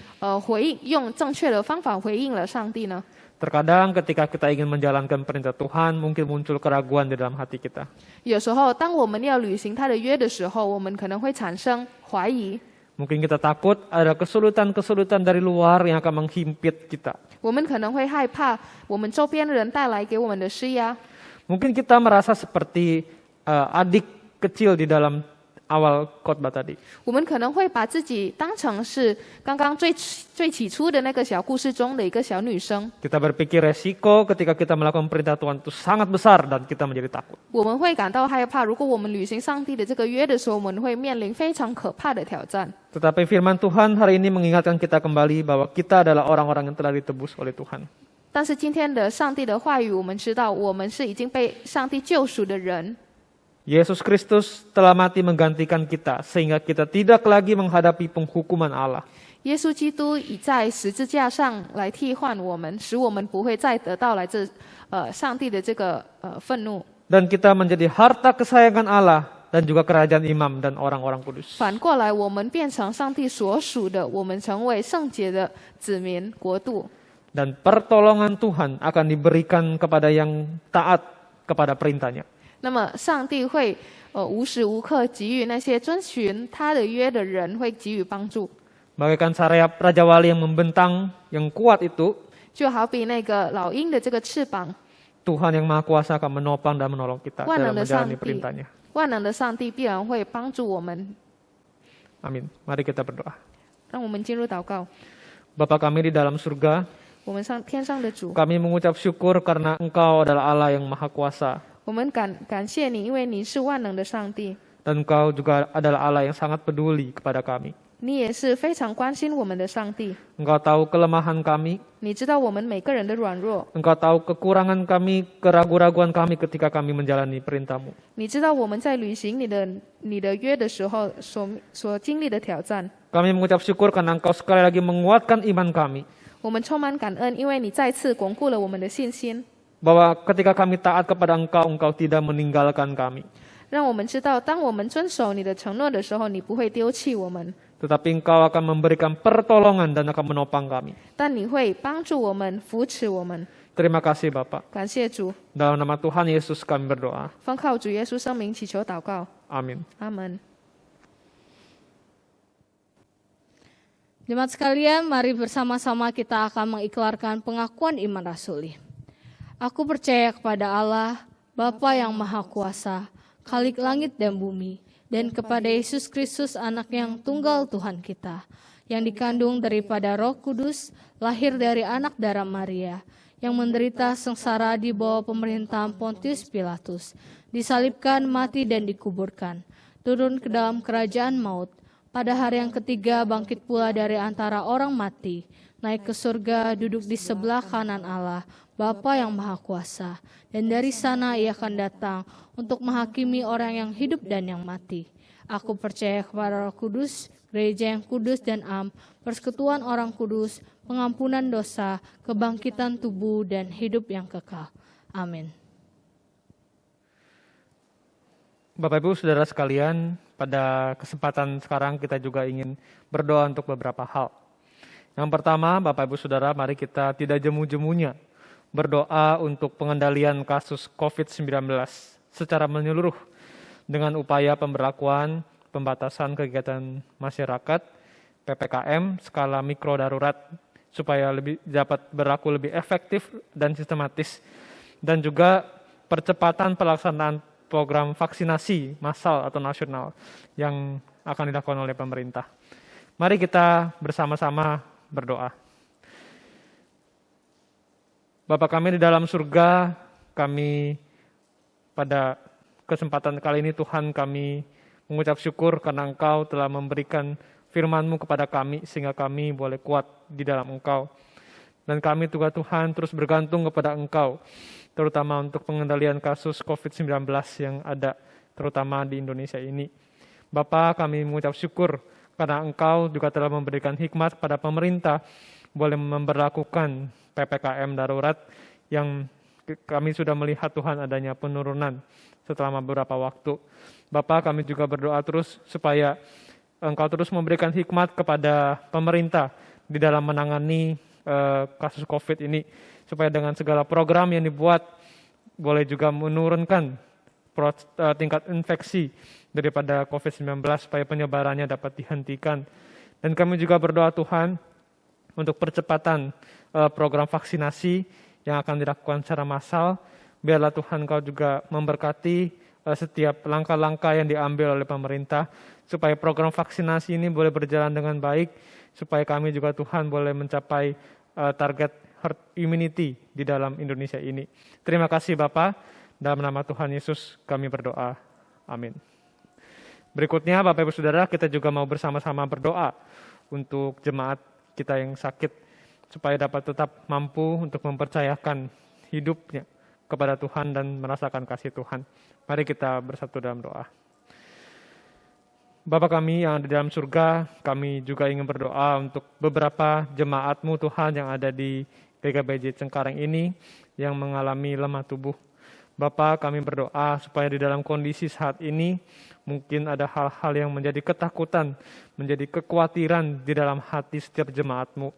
用正确的方法回应了上帝呢？ Terkadang ketika kita ingin menjalankan perintah Tuhan, mungkin muncul keraguan di dalam hati kita. 有时候，当我们要履行他的约的时候，我们可能会产生怀疑。 Mungkin kita takut ada kesulitan-kesulitan dari luar yang akan menghimpit kita. 我们可能会害怕我们周边的人带来给我们的施压。 Mungkin kita merasa seperti adik kecil di dalam awal khotbah tadi. 我们可能会把自己当成是刚刚最起初的那个小故事中的一个小女生。 Kita berpikir resiko ketika kita melakukan perintah Tuhan itu sangat besar dan kita menjadi takut. 我们会感到害怕，如果我们履行上帝的这个约的时候，我们会面临非常可怕的挑战。 Tetapi firman Tuhan hari ini mengingatkan kita kembali bahwa kita adalah orang-orang yang telah ditebus oleh Tuhan. 但是今天的上帝的话语，我们知道我们是已经被上帝救赎的人。Yesus Kristus telah mati menggantikan kita, sehingga kita tidak lagi menghadapi penghukuman Allah. 耶稣基督已在十字架上来替换我们，使我们不会再得到上帝的这个愤怒。 Dan kita menjadi harta kesayangan Allah dan juga kerajaan imam dan orang-orang kudus. 反过来，我们变成上帝所属的，我们成为圣洁的子民国度。 Dan pertolongan Tuhan akan diberikan kepada yang taat kepada perintahnya. 那么，上帝会无时无刻给予那些遵循他的约的人，会给予帮助。 Bagaikan sayap Raja Wali yang membentang, yang kuat itu, 就好比那个老鹰的这个翅膀， Tuhan yang Maha Kuasa akan menopang dan menolong kita 万 dalam 能的上 menjalani 帝， perintahnya. 万能的上帝必然会帮助我们。 Amin. Mari kita berdoa. 让我们进入祷告。 Bapa kami di dalam surga, 我们天上的主， kami mengucap syukur karena Engkau adalah Allah yang Maha Kuasa. 我们感谢你，因为你是万能的上帝， Dan Engkau juga adalah Allah yang sangat peduli kepada kami. 你也是非常关心我们的上帝。 Engkau tahu kelemahan kami, 你知道我们每个人的软弱， Engkau tahu kekurangan kami, keraguan-raguan kami ketika kami menjalani perintah-Mu. 你知道我们在履行你的约的时候所经历的挑战。 Kami mengucap syukur karena Engkau sekali lagi menguatkan iman kami. 我们充满感恩，因为你再次巩固了我们的信心， Bahwa ketika kami taat kepada Engkau, Engkau tidak meninggalkan kami. 让我们知道，当我们遵守你的承诺的时候，你不会丢弃我们， Tetapi Engkau akan memberikan pertolongan dan akan menopang kami. 但你会帮助我们、扶持我们。 Terima kasih Bapak. 感谢主， Dalam nama Tuhan Yesus kami berdoa. 奉靠主耶稣圣名祈求祷告， Amin. 阿门。 Jemaat sekalian, mari bersama-sama kita akan mengiklarkan pengakuan iman rasuli. Aku percaya kepada Allah, Bapa yang Maha Kuasa, Khalik langit dan bumi, dan kepada Yesus Kristus anak yang tunggal Tuhan kita, yang dikandung daripada Roh Kudus, lahir dari anak darah Maria, yang menderita sengsara di bawah pemerintahan Pontius Pilatus, disalibkan, mati dan dikuburkan, turun ke dalam kerajaan maut, pada hari yang ketiga bangkit pula dari antara orang mati, naik ke surga, duduk di sebelah kanan Allah, Bapa yang Maha Kuasa, dan dari sana ia akan datang untuk menghakimi orang yang hidup dan yang mati. Aku percaya kepada Roh Kudus, gereja yang kudus dan persekutuan orang kudus, pengampunan dosa, kebangkitan tubuh dan hidup yang kekal. Amin. Bapak Ibu Saudara sekalian, pada kesempatan sekarang kita juga ingin berdoa untuk beberapa hal. Yang pertama, Bapak Ibu Saudara, mari kita tidak jemu-jemunya berdoa untuk pengendalian kasus COVID-19 secara menyeluruh dengan upaya pemberlakuan pembatasan kegiatan masyarakat PPKM skala mikro darurat supaya dapat berlaku lebih efektif dan sistematis, dan juga percepatan pelaksanaan program vaksinasi massal atau nasional yang akan dilakukan oleh pemerintah. Mari kita bersama-sama berdoa. Bapa kami di dalam surga, kami pada kesempatan kali ini Tuhan kami mengucap syukur karena Engkau telah memberikan firman-Mu kepada kami sehingga kami boleh kuat di dalam Engkau. Dan kami juga Tuhan terus bergantung kepada Engkau, terutama untuk pengendalian kasus COVID-19 yang ada terutama di Indonesia ini. Bapa, kami mengucap syukur karena Engkau juga telah memberikan hikmat pada pemerintah boleh memberlakukan PPKM darurat yang kami sudah melihat Tuhan adanya penurunan setelah beberapa waktu. Bapa, kami juga berdoa terus supaya Engkau terus memberikan hikmat kepada pemerintah di dalam menangani kasus COVID ini, supaya dengan segala program yang dibuat boleh juga menurunkan tingkat infeksi daripada COVID-19 supaya penyebarannya dapat dihentikan. Dan kami juga berdoa Tuhan untuk percepatan program vaksinasi yang akan dilakukan secara massal. Biarlah Tuhan Kau juga memberkati setiap langkah-langkah yang diambil oleh pemerintah supaya program vaksinasi ini boleh berjalan dengan baik, supaya kami juga Tuhan boleh mencapai target herd immunity di dalam Indonesia ini. Terima kasih Bapa, dalam nama Tuhan Yesus kami berdoa. Amin. Berikutnya Bapak Ibu Saudara, kita juga mau bersama-sama berdoa untuk jemaat kita yang sakit, supaya dapat tetap mampu untuk mempercayakan hidupnya kepada Tuhan dan merasakan kasih Tuhan. Mari kita bersatu dalam doa. Bapa kami yang ada di dalam surga, kami juga ingin berdoa untuk beberapa jemaat-Mu Tuhan yang ada di GKBJ Cengkareng ini yang mengalami lemah tubuh. Bapa, kami berdoa supaya di dalam kondisi saat ini mungkin ada hal-hal yang menjadi ketakutan, menjadi kekhawatiran di dalam hati setiap jemaat-Mu.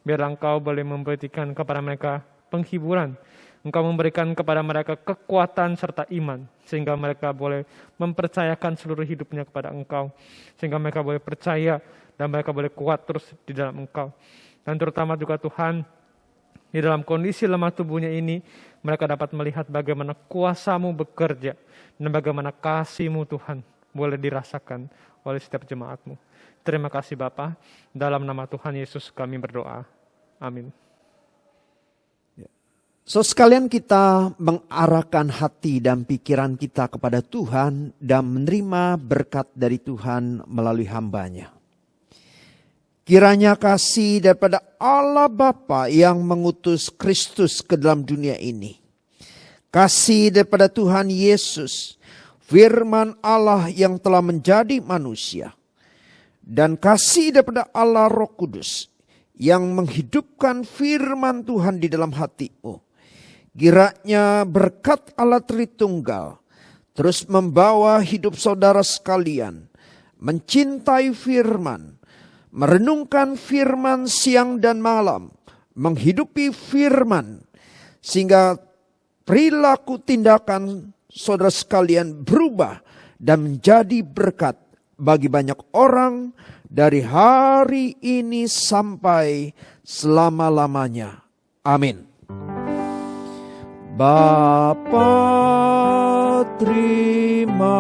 Biar Engkau boleh memberikan kepada mereka penghiburan, Engkau memberikan kepada mereka kekuatan serta iman, sehingga mereka boleh mempercayakan seluruh hidupnya kepada Engkau, sehingga mereka boleh percaya dan mereka boleh kuat terus di dalam Engkau. Dan terutama juga Tuhan, di dalam kondisi lemah tubuhnya ini, mereka dapat melihat bagaimana kuasa-Mu bekerja, dan bagaimana kasih-Mu Tuhan boleh dirasakan oleh setiap jemaat-Mu. Terima kasih Bapa, dalam nama Tuhan Yesus kami berdoa. Amin. So sekalian kita mengarahkan hati dan pikiran kita kepada Tuhan dan menerima berkat dari Tuhan melalui hamba-Nya. Kiranya kasih daripada Allah Bapa yang mengutus Kristus ke dalam dunia ini, kasih daripada Tuhan Yesus, firman Allah yang telah menjadi manusia, dan kasih daripada Allah Roh Kudus yang menghidupkan firman Tuhan di dalam hatimu. Kiranya berkat Allah Tritunggal terus membawa hidup saudara sekalian mencintai firman, merenungkan firman siang dan malam, menghidupi firman, sehingga perilaku tindakan saudara sekalian berubah dan menjadi berkat bagi banyak orang dari hari ini sampai selama-lamanya. Amin. Bapa, terima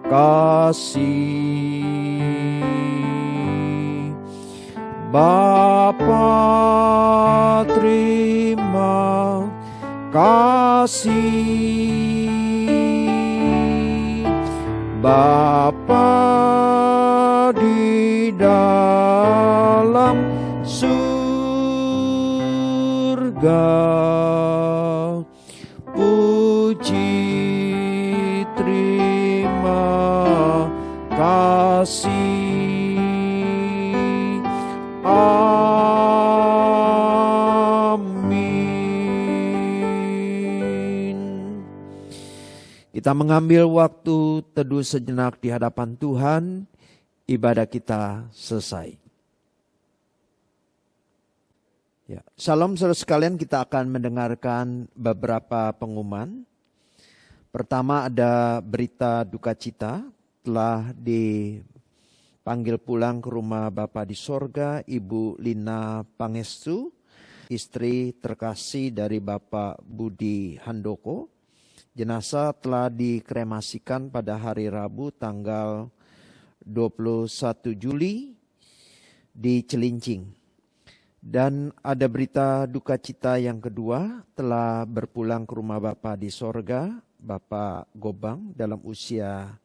kasih. Bapa, terima kasih. Bapa di dalam surga, puji terima kasih. Amin. Kita mengambil waktu teduh sejenak di hadapan Tuhan. Ibadah kita selesai. Ya, Shalom saudara sekalian, kita akan mendengarkan beberapa pengumuman. Pertama ada berita duka cita, telah dipanggil pulang ke rumah Bapa di sorga Ibu Lina Pangestu, istri terkasih dari Bapak Budi Handoko. Jenazah telah dikremasikan pada hari Rabu tanggal 21 Juli di Cilincing. Dan ada berita duka cita yang kedua, telah berpulang ke rumah Bapa di sorga, Bapak Gobang dalam usia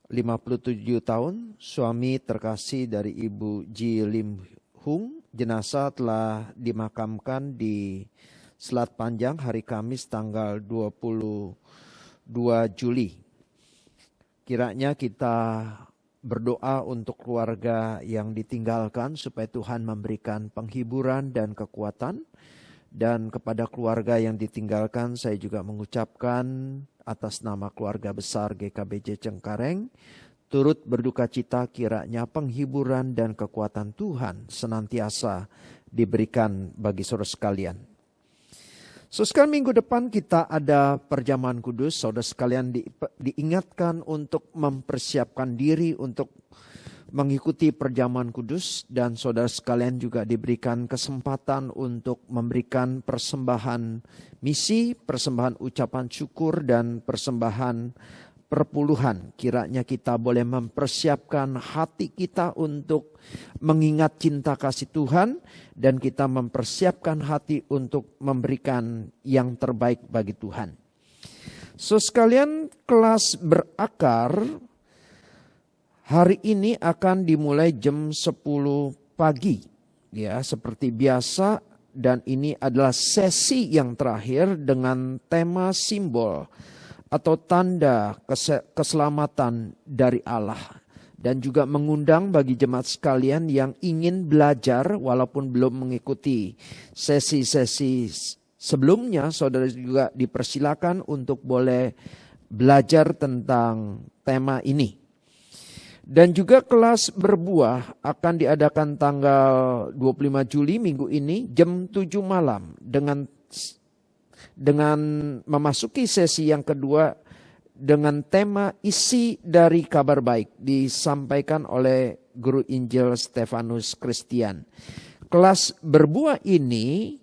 57 tahun, suami terkasih dari Ibu Ji Lim Hung. Jenazah telah dimakamkan di Selat Panjang hari Kamis tanggal 22 Juli. Kiranya kita berdoa untuk keluarga yang ditinggalkan supaya Tuhan memberikan penghiburan dan kekuatan. Dan kepada keluarga yang ditinggalkan saya juga mengucapkan atas nama keluarga besar GKBJ Cengkareng, turut berduka cita kiranya penghiburan dan kekuatan Tuhan senantiasa diberikan bagi saudara sekalian. Sekarang minggu depan kita ada perjamuan kudus. Saudara sekalian diingatkan untuk mempersiapkan diri untuk mengikuti perjamuan kudus. Dan saudara sekalian juga diberikan kesempatan untuk memberikan persembahan misi, persembahan ucapan syukur dan persembahan perpuluhan. Kiranya kita boleh mempersiapkan hati kita untuk mengingat cinta kasih Tuhan, dan kita mempersiapkan hati untuk memberikan yang terbaik bagi Tuhan. Sekalian, kelas berakar hari ini akan dimulai jam 10 pagi. Ya, seperti biasa, dan ini adalah sesi yang terakhir dengan tema simbol atau tanda keselamatan dari Allah. Dan juga mengundang bagi jemaat sekalian yang ingin belajar walaupun belum mengikuti sesi-sesi sebelumnya, saudara juga dipersilakan untuk boleh belajar tentang tema ini. Dan juga kelas berbuah akan diadakan tanggal 25 Juli minggu ini jam 7 malam dengan memasuki sesi yang kedua dengan tema isi dari kabar baik disampaikan oleh Guru Injil Stefanus Christian. Kelas berbuah ini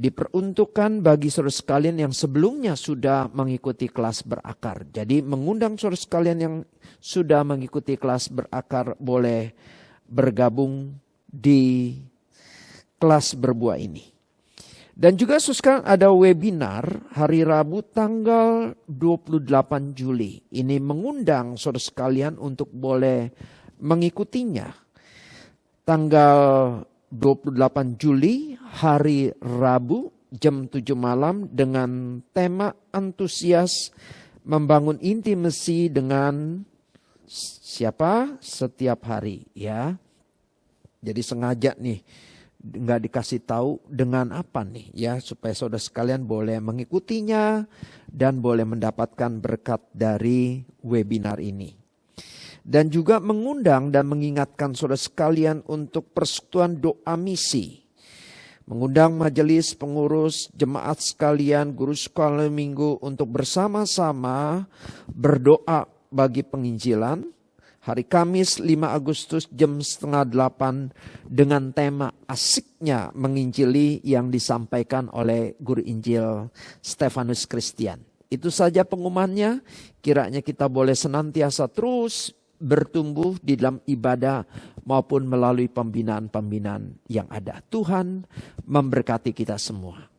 diperuntukkan bagi saudara sekalian yang sebelumnya sudah mengikuti kelas berakar. Jadi mengundang saudara sekalian yang sudah mengikuti kelas berakar boleh bergabung di kelas berbuah ini. Dan juga sekarang ada webinar hari Rabu tanggal 28 Juli. Ini mengundang saudara sekalian untuk boleh mengikutinya. Tanggal 28 Juli hari Rabu jam 7 malam dengan tema antusias membangun intimasi dengan siapa? Setiap hari, ya. Jadi sengaja nih nggak dikasih tahu dengan apa nih, ya, supaya saudara sekalian boleh mengikutinya dan boleh mendapatkan berkat dari webinar ini. Dan juga mengundang dan mengingatkan saudara sekalian untuk persekutuan doa misi. Mengundang majelis pengurus, jemaat sekalian, guru sekolah minggu untuk bersama-sama berdoa bagi penginjilan. Hari Kamis 5 Agustus jam 7:30 dengan tema asiknya menginjili yang disampaikan oleh Guru Injil Stefanus Christian. Itu saja pengumumannya, kiranya kita boleh senantiasa terus bertumbuh di dalam ibadah maupun melalui pembinaan-pembinaan yang ada. Tuhan memberkati kita semua.